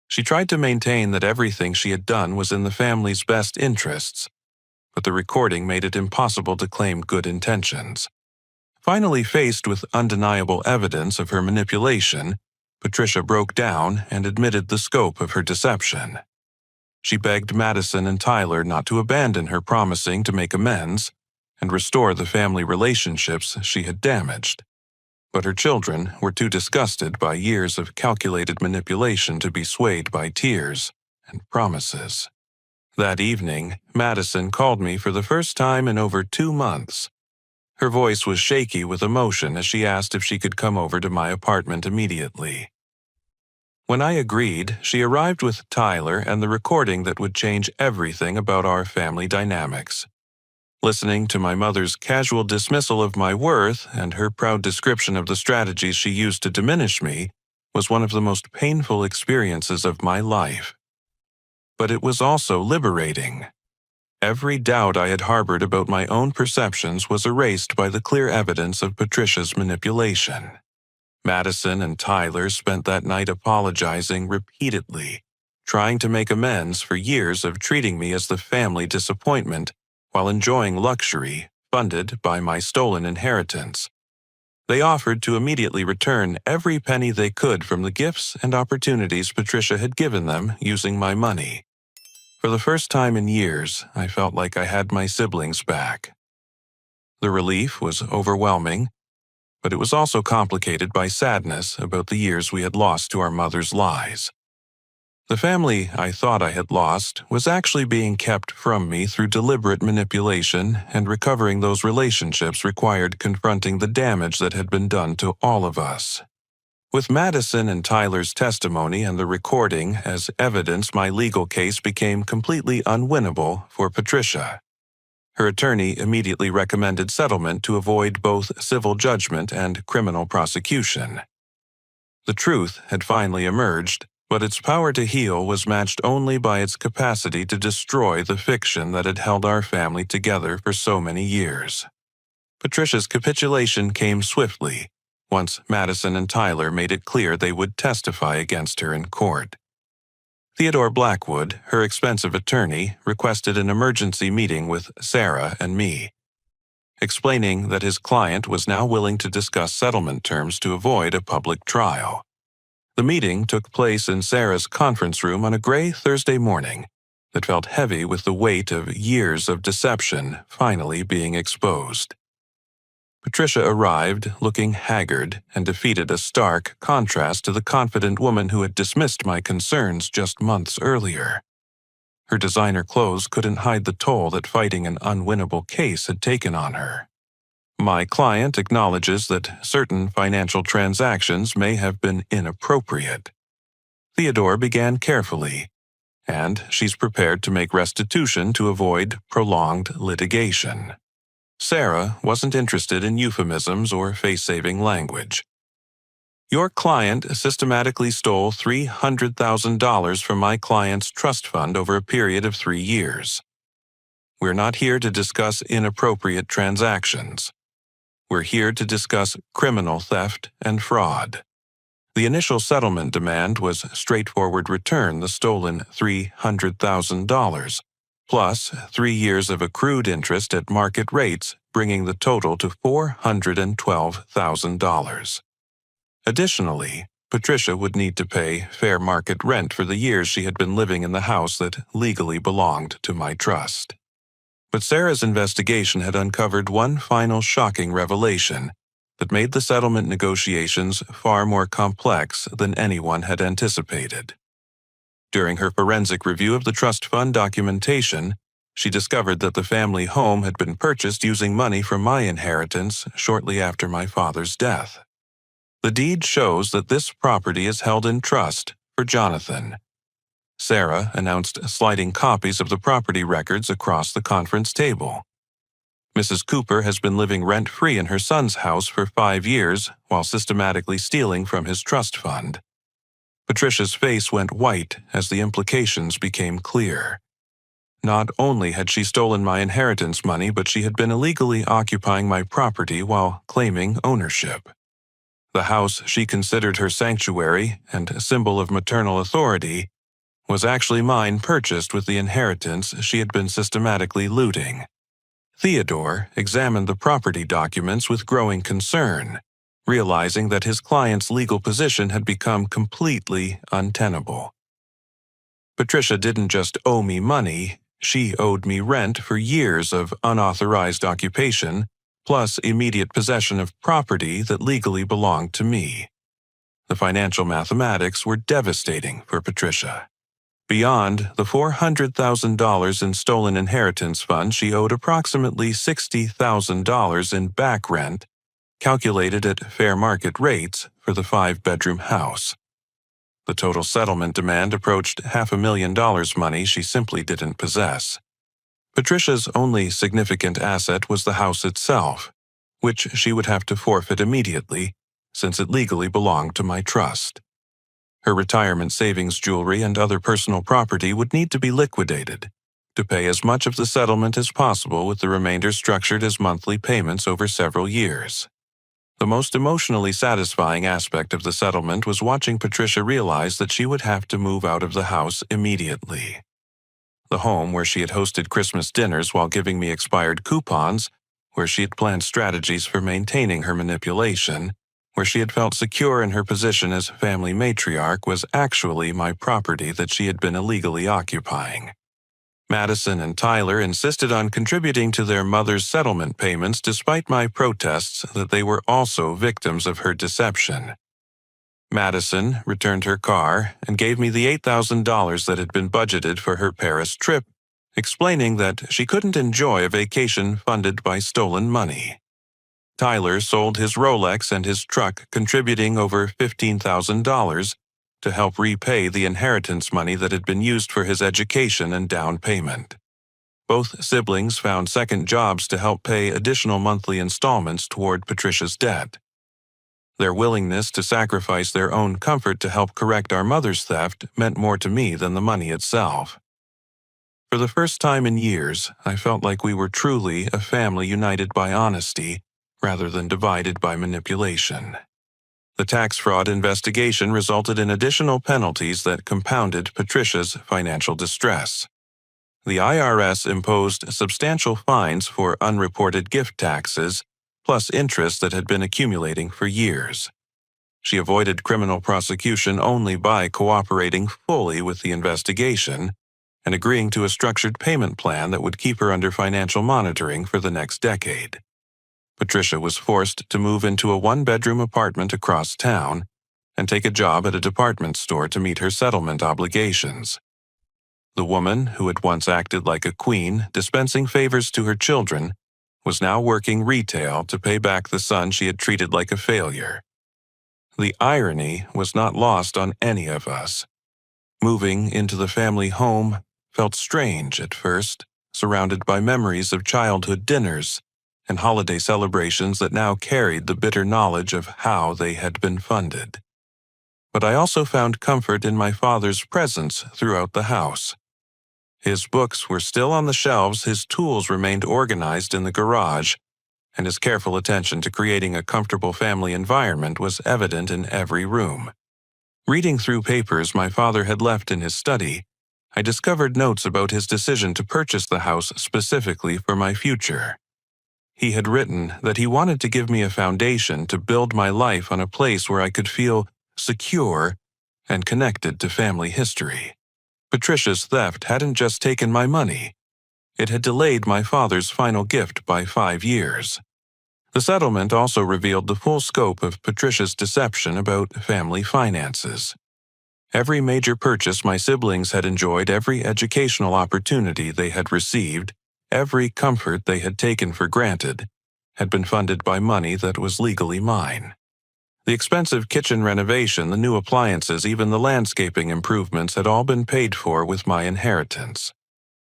She tried to maintain that everything she had done was in the family's best interests, but the recording made it impossible to claim good intentions. Finally faced with undeniable evidence of her manipulation, Patricia broke down and admitted the scope of her deception. She begged Madison and Tyler not to abandon her, promising to make amends and restore the family relationships she had damaged. But her children were too disgusted by years of calculated manipulation to be swayed by tears and promises. That evening, Madison called me for the first time in over 2 months. Her voice was shaky with emotion as she asked if she could come over to my apartment immediately. When I agreed, she arrived with Tyler and the recording that would change everything about our family dynamics. Listening to my mother's casual dismissal of my worth and her proud description of the strategies she used to diminish me was one of the most painful experiences of my life. But it was also liberating. Every doubt I had harbored about my own perceptions was erased by the clear evidence of Patricia's manipulation. Madison and Tyler spent that night apologizing repeatedly, trying to make amends for years of treating me as the family disappointment while enjoying luxury funded by my stolen inheritance. They offered to immediately return every penny they could from the gifts and opportunities Patricia had given them using my money. For the first time in years, I felt like I had my siblings back. The relief was overwhelming, but it was also complicated by sadness about the years we had lost to our mother's lies. The family I thought I had lost was actually being kept from me through deliberate manipulation, and recovering those relationships required confronting the damage that had been done to all of us. With Madison and Tyler's testimony and the recording as evidence, my legal case became completely unwinnable for Patricia. Her attorney immediately recommended settlement to avoid both civil judgment and criminal prosecution. The truth had finally emerged, but its power to heal was matched only by its capacity to destroy the fiction that had held our family together for so many years. Patricia's capitulation came swiftly, once Madison and Tyler made it clear they would testify against her in court. Theodore Blackwood, her expensive attorney, requested an emergency meeting with Sarah and me, explaining that his client was now willing to discuss settlement terms to avoid a public trial. The meeting took place in Sarah's conference room on a gray Thursday morning that felt heavy with the weight of years of deception finally being exposed. Patricia arrived looking haggard and defeated, a stark contrast to the confident woman who had dismissed my concerns just months earlier. Her designer clothes couldn't hide the toll that fighting an unwinnable case had taken on her. My client acknowledges that certain financial transactions may have been inappropriate. Theodore began carefully, and she's prepared to make restitution to avoid prolonged litigation. Sarah wasn't interested in euphemisms or face-saving language. Your client systematically stole $300,000 from my client's trust fund over a period of 3 years. We're not here to discuss inappropriate transactions. We're here to discuss criminal theft and fraud. The initial settlement demand was straightforward return the stolen $300,000, plus 3 years of accrued interest at market rates, bringing the total to $412,000. Additionally, Patricia would need to pay fair market rent for the years she had been living in the house that legally belonged to my trust. But Sarah's investigation had uncovered one final shocking revelation that made the settlement negotiations far more complex than anyone had anticipated. During her forensic review of the trust fund documentation, she discovered that the family home had been purchased using money from my inheritance shortly after my father's death. The deed shows that this property is held in trust for Jonathan. Sarah announced sliding copies of the property records across the conference table. Mrs. Cooper has been living rent-free in her son's house for 5 years while systematically stealing from his trust fund. Patricia's face went white as the implications became clear. Not only had she stolen my inheritance money, but she had been illegally occupying my property while claiming ownership. The house she considered her sanctuary and symbol of maternal authority was actually mine, purchased with the inheritance she had been systematically looting. Theodore examined the property documents with growing concern, realizing that his client's legal position had become completely untenable. Patricia didn't just owe me money, she owed me rent for years of unauthorized occupation, plus immediate possession of property that legally belonged to me. The financial mathematics were devastating for Patricia. Beyond the $400,000 in stolen inheritance funds, she owed approximately $60,000 in back rent, calculated at fair market rates for the 5-bedroom house. The total settlement demand approached $500,000 money she simply didn't possess. Patricia's only significant asset was the house itself, which she would have to forfeit immediately, since it legally belonged to my trust. Her retirement savings jewelry and other personal property would need to be liquidated to pay as much of the settlement as possible, with the remainder structured as monthly payments over several years. The most emotionally satisfying aspect of the settlement was watching Patricia realize that she would have to move out of the house immediately. The home where she had hosted Christmas dinners while giving me expired coupons, where she had planned strategies for maintaining her manipulation, where she had felt secure in her position as family matriarch, was actually my property that she had been illegally occupying. Madison and Tyler insisted on contributing to their mother's settlement payments despite my protests that they were also victims of her deception. Madison returned her car and gave me the $8,000 that had been budgeted for her Paris trip, explaining that she couldn't enjoy a vacation funded by stolen money. Tyler sold his Rolex and his truck, contributing over $15,000 to help repay the inheritance money that had been used for his education and down payment. Both siblings found second jobs to help pay additional monthly installments toward Patricia's debt. Their willingness to sacrifice their own comfort to help correct our mother's theft meant more to me than the money itself. For the first time in years, I felt like we were truly a family united by honesty rather than divided by manipulation. The tax fraud investigation resulted in additional penalties that compounded Patricia's financial distress. The IRS imposed substantial fines for unreported gift taxes, plus interest that had been accumulating for years. She avoided criminal prosecution only by cooperating fully with the investigation and agreeing to a structured payment plan that would keep her under financial monitoring for the next decade. Patricia was forced to move into a 1-bedroom apartment across town and take a job at a department store to meet her settlement obligations. The woman, who had once acted like a queen, dispensing favors to her children, was now working retail to pay back the son she had treated like a failure. The irony was not lost on any of us. Moving into the family home felt strange at first, surrounded by memories of childhood dinners and holiday celebrations that now carried the bitter knowledge of how they had been funded. But I also found comfort in my father's presence throughout the house. His books were still on the shelves, his tools remained organized in the garage, and his careful attention to creating a comfortable family environment was evident in every room. Reading through papers my father had left in his study, I discovered notes about his decision to purchase the house specifically for my future. He had written that he wanted to give me a foundation to build my life on a place where I could feel secure and connected to family history. Patricia's theft hadn't just taken my money. It had delayed my father's final gift by 5 years. The settlement also revealed the full scope of Patricia's deception about family finances. Every major purchase my siblings had enjoyed, every educational opportunity they had received, every comfort they had taken for granted, had been funded by money that was legally mine. The expensive kitchen renovation, the new appliances, even the landscaping improvements had all been paid for with my inheritance.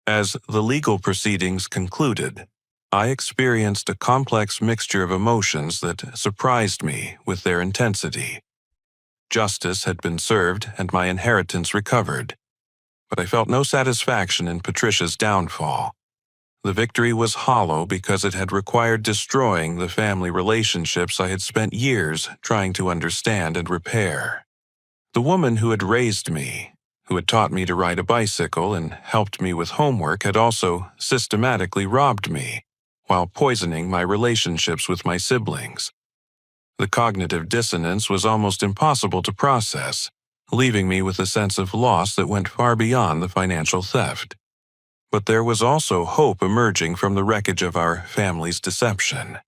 As the legal proceedings concluded, I experienced a complex mixture of emotions that surprised me with their intensity. Justice had been served and my inheritance recovered, but I felt no satisfaction in Patricia's downfall. The victory was hollow because it had required destroying the family relationships I had spent years trying to understand and repair. The woman who had raised me, who had taught me to ride a bicycle and helped me with homework, had also systematically robbed me, while poisoning my relationships with my siblings. The cognitive dissonance was almost impossible to process, leaving me with a sense of loss that went far beyond the financial theft. But there was also hope emerging from the wreckage of our family's deception.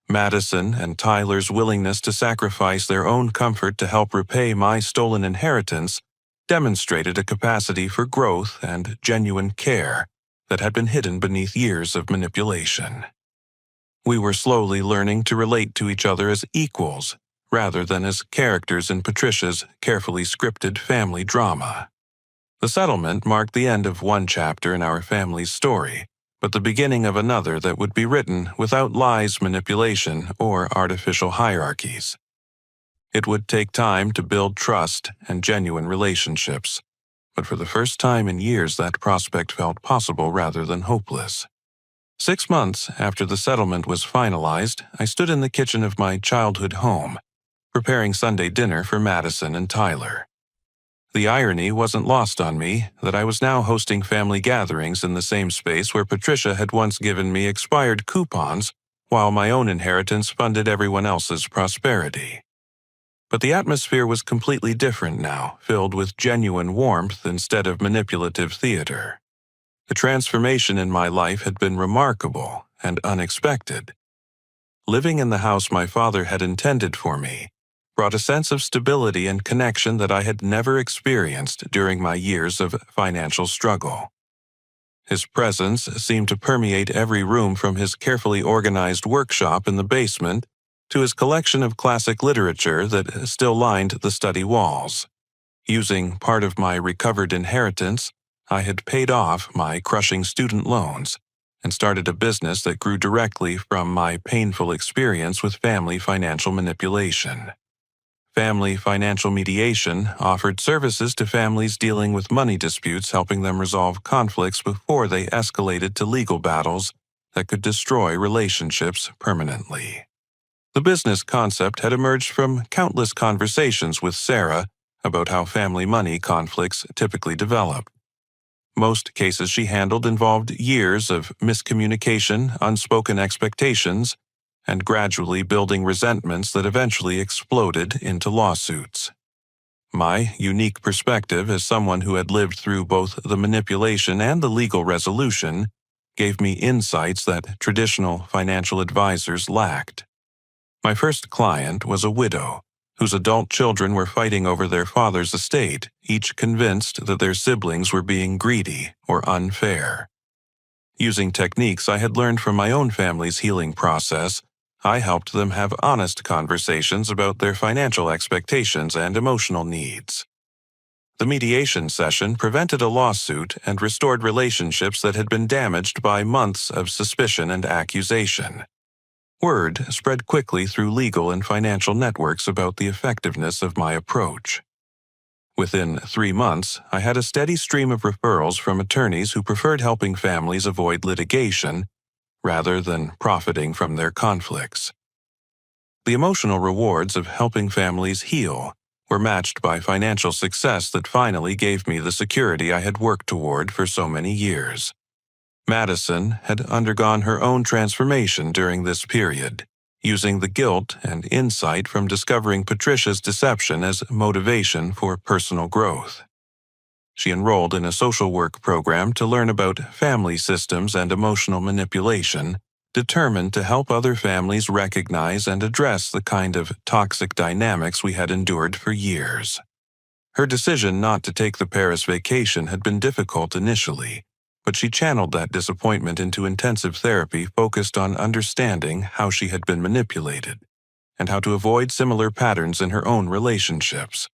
Madison and Tyler's willingness to sacrifice their own comfort to help repay my stolen inheritance demonstrated a capacity for growth and genuine care that had been hidden beneath years of manipulation. We were slowly learning to relate to each other as equals, rather than as characters in Patricia's carefully scripted family drama. The settlement marked the end of one chapter in our family's story, but the beginning of another that would be written without lies, manipulation, or artificial hierarchies. It would take time to build trust and genuine relationships, but for the first time in years that prospect felt possible rather than hopeless. 6 months after the settlement was finalized, I stood in the kitchen of my childhood home, preparing Sunday dinner for Madison and Tyler. The irony wasn't lost on me that I was now hosting family gatherings in the same space where Patricia had once given me expired coupons, while my own inheritance funded everyone else's prosperity. But the atmosphere was completely different now, filled with genuine warmth instead of manipulative theater. The transformation in my life had been remarkable and unexpected. Living in the house my father had intended for me brought a sense of stability and connection that I had never experienced during my years of financial struggle. His presence seemed to permeate every room, from his carefully organized workshop in the basement to his collection of classic literature that still lined the study walls. Using part of my recovered inheritance, I had paid off my crushing student loans and started a business that grew directly from my painful experience with family financial manipulation. Family Financial Mediation offered services to families dealing with money disputes, helping them resolve conflicts before they escalated to legal battles that could destroy relationships permanently. The business concept had emerged from countless conversations with Sarah about how family money conflicts typically develop. Most cases she handled involved years of miscommunication, unspoken expectations, and gradually building resentments that eventually exploded into lawsuits. My unique perspective as someone who had lived through both the manipulation and the legal resolution gave me insights that traditional financial advisors lacked. My first client was a widow whose adult children were fighting over their father's estate, each convinced that their siblings were being greedy or unfair. Using techniques I had learned from my own family's healing process, I helped them have honest conversations about their financial expectations and emotional needs. The mediation session prevented a lawsuit and restored relationships that had been damaged by months of suspicion and accusation. Word spread quickly through legal and financial networks about the effectiveness of my approach. Within 3 months, I had a steady stream of referrals from attorneys who preferred helping families avoid litigation rather than profiting from their conflicts. The emotional rewards of helping families heal were matched by financial success that finally gave me the security I had worked toward for so many years. Madison had undergone her own transformation during this period, using the guilt and insight from discovering Patricia's deception as motivation for personal growth. She enrolled in a social work program to learn about family systems and emotional manipulation, determined to help other families recognize and address the kind of toxic dynamics we had endured for years. Her decision not to take the Paris vacation had been difficult initially, but she channeled that disappointment into intensive therapy focused on understanding how she had been manipulated and how to avoid similar patterns in her own relationships.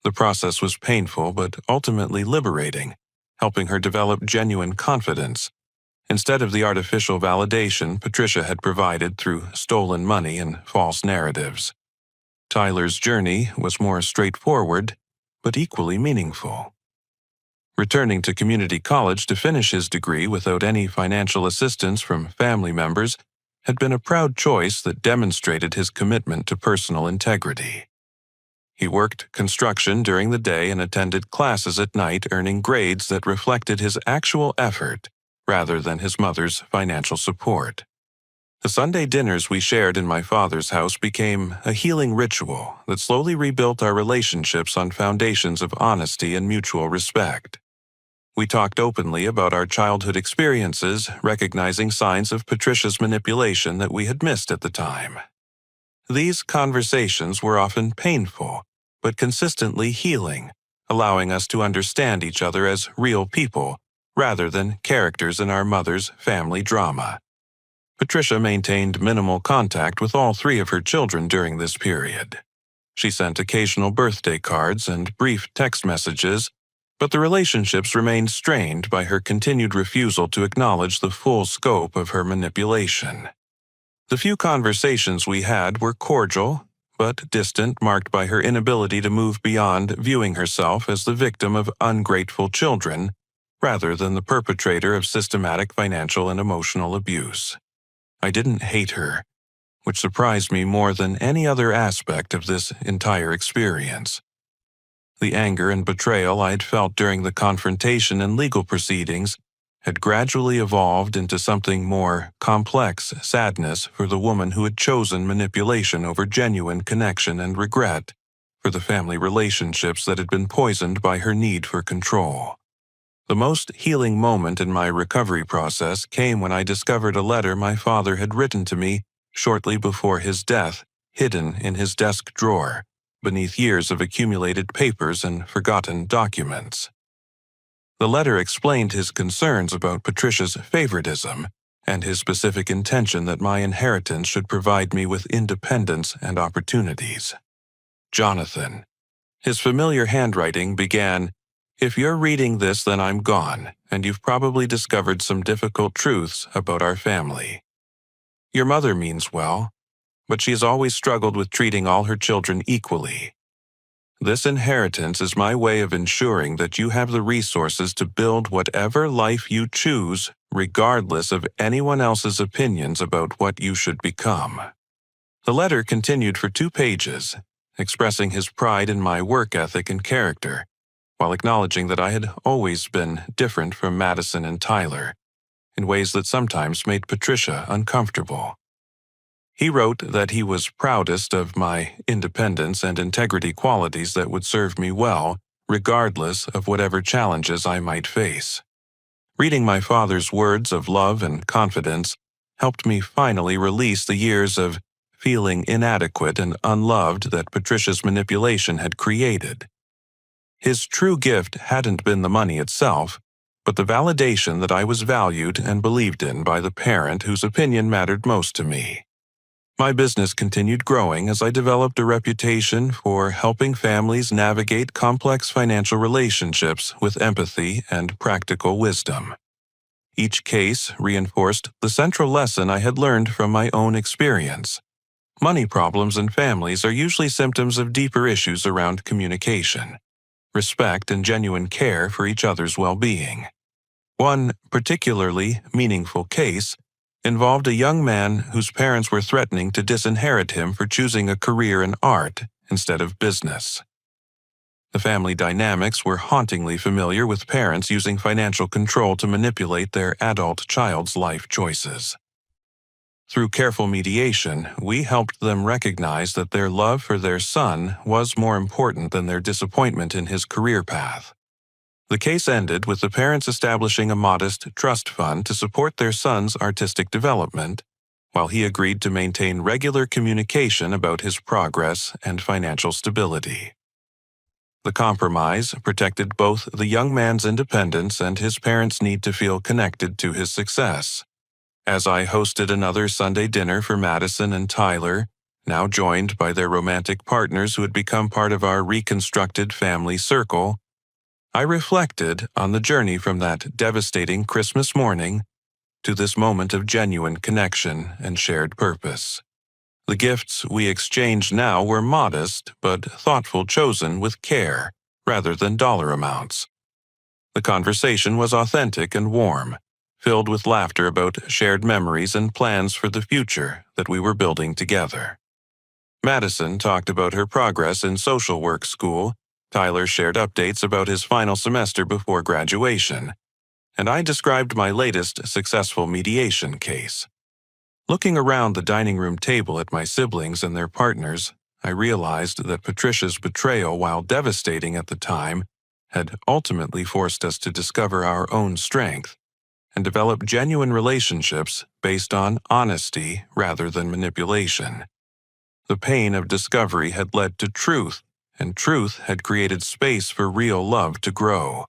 The process was painful but ultimately liberating, helping her develop genuine confidence instead of the artificial validation Patricia had provided through stolen money and false narratives. Tyler's journey was more straightforward, but equally meaningful. Returning to community college to finish his degree without any financial assistance from family members had been a proud choice that demonstrated his commitment to personal integrity. He worked construction during the day and attended classes at night, earning grades that reflected his actual effort rather than his mother's financial support. The Sunday dinners we shared in my father's house became a healing ritual that slowly rebuilt our relationships on foundations of honesty and mutual respect. We talked openly about our childhood experiences, recognizing signs of Patricia's manipulation that we had missed at the time. These conversations were often painful, but consistently healing, allowing us to understand each other as real people rather than characters in our mother's family drama. Patricia maintained minimal contact with all 3 of her children during this period. She sent occasional birthday cards and brief text messages, but the relationships remained strained by her continued refusal to acknowledge the full scope of her manipulation. The few conversations we had were cordial, but distant, marked by her inability to move beyond viewing herself as the victim of ungrateful children rather than the perpetrator of systematic financial and emotional abuse. I didn't hate her, which surprised me more than any other aspect of this entire experience. The anger and betrayal I had felt during the confrontation and legal proceedings had gradually evolved into something more complex sadness for the woman who had chosen manipulation over genuine connection and regret for the family relationships that had been poisoned by her need for control. The most healing moment in my recovery process came when I discovered a letter my father had written to me shortly before his death, hidden in his desk drawer, beneath years of accumulated papers and forgotten documents. The letter explained his concerns about Patricia's favoritism and his specific intention that my inheritance should provide me with independence and opportunities. Jonathan. His familiar handwriting began, "If you're reading this, then I'm gone, and you've probably discovered some difficult truths about our family. Your mother means well, but she has always struggled with treating all her children equally. This inheritance is my way of ensuring that you have the resources to build whatever life you choose, regardless of anyone else's opinions about what you should become." The letter continued for 2 pages, expressing his pride in my work ethic and character, while acknowledging that I had always been different from Madison and Tyler, in ways that sometimes made Patricia uncomfortable. He wrote that he was proudest of my independence and integrity qualities that would serve me well, regardless of whatever challenges I might face. Reading my father's words of love and confidence helped me finally release the years of feeling inadequate and unloved that Patricia's manipulation had created. His true gift hadn't been the money itself, but the validation that I was valued and believed in by the parent whose opinion mattered most to me. My business continued growing as I developed a reputation for helping families navigate complex financial relationships with empathy and practical wisdom. Each case reinforced the central lesson I had learned from my own experience. Money problems in families are usually symptoms of deeper issues around communication, respect, and genuine care for each other's well-being. One particularly meaningful case involved a young man whose parents were threatening to disinherit him for choosing a career in art instead of business. The family dynamics were hauntingly familiar with parents using financial control to manipulate their adult child's life choices. Through careful mediation, we helped them recognize that their love for their son was more important than their disappointment in his career path. The case ended with the parents establishing a modest trust fund to support their son's artistic development, while he agreed to maintain regular communication about his progress and financial stability. The compromise protected both the young man's independence and his parents' need to feel connected to his success. As I hosted another Sunday dinner for Madison and Tyler, now joined by their romantic partners who had become part of our reconstructed family circle, I reflected on the journey from that devastating Christmas morning to this moment of genuine connection and shared purpose. The gifts we exchanged now were modest but thoughtful, chosen with care rather than dollar amounts. The conversation was authentic and warm, filled with laughter about shared memories and plans for the future that we were building together. Madison talked about her progress in social work school, Tyler shared updates about his final semester before graduation, and I described my latest successful mediation case. Looking around the dining room table at my siblings and their partners, I realized that Patricia's betrayal, while devastating at the time, had ultimately forced us to discover our own strength and develop genuine relationships based on honesty rather than manipulation. The pain of discovery had led to truth, and truth had created space for real love to grow.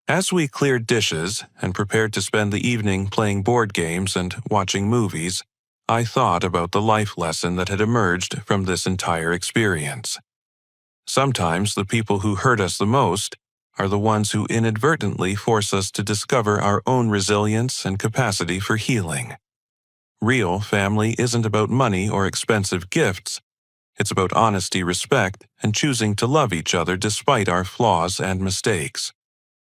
As we cleared dishes and prepared to spend the evening playing board games and watching movies, I thought about the life lesson that had emerged from this entire experience. Sometimes the people who hurt us the most are the ones who inadvertently force us to discover our own resilience and capacity for healing. Real family isn't about money or expensive gifts. It's about honesty, respect, and choosing to love each other despite our flaws and mistakes.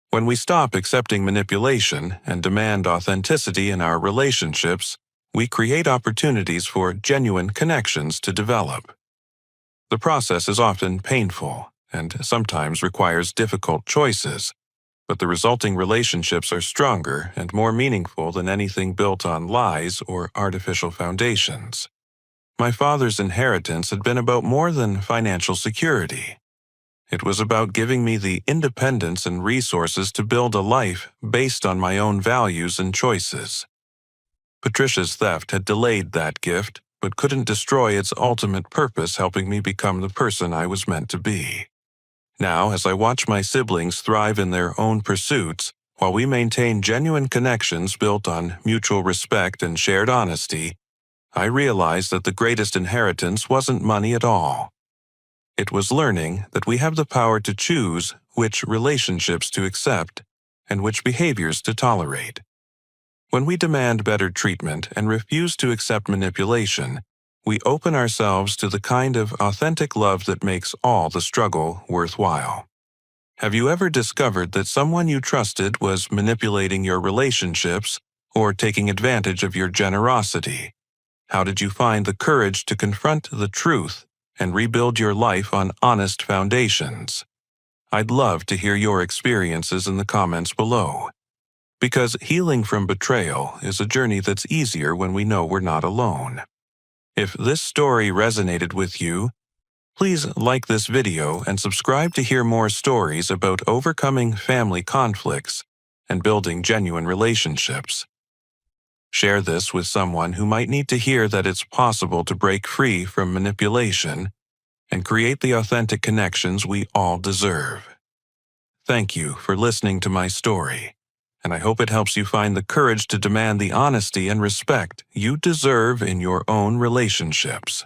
When we stop accepting manipulation and demand authenticity in our relationships, we create opportunities for genuine connections to develop. The process is often painful and sometimes requires difficult choices, but the resulting relationships are stronger and more meaningful than anything built on lies or artificial foundations. My father's inheritance had been about more than financial security. It was about giving me the independence and resources to build a life based on my own values and choices. Patricia's theft had delayed that gift, but couldn't destroy its ultimate purpose, helping me become the person I was meant to be. Now, as I watch my siblings thrive in their own pursuits, while we maintain genuine connections built on mutual respect and shared honesty, I realized that the greatest inheritance wasn't money at all. It was learning that we have the power to choose which relationships to accept and which behaviors to tolerate. When we demand better treatment and refuse to accept manipulation, we open ourselves to the kind of authentic love that makes all the struggle worthwhile. Have you ever discovered that someone you trusted was manipulating your relationships or taking advantage of your generosity? How did you find the courage to confront the truth and rebuild your life on honest foundations? I'd love to hear your experiences in the comments below. Because healing from betrayal is a journey that's easier when we know we're not alone. If this story resonated with you, please like this video and subscribe to hear more stories about overcoming family conflicts and building genuine relationships. Share this with someone who might need to hear that it's possible to break free from manipulation and create the authentic connections we all deserve. Thank you for listening to my story, and I hope it helps you find the courage to demand the honesty and respect you deserve in your own relationships.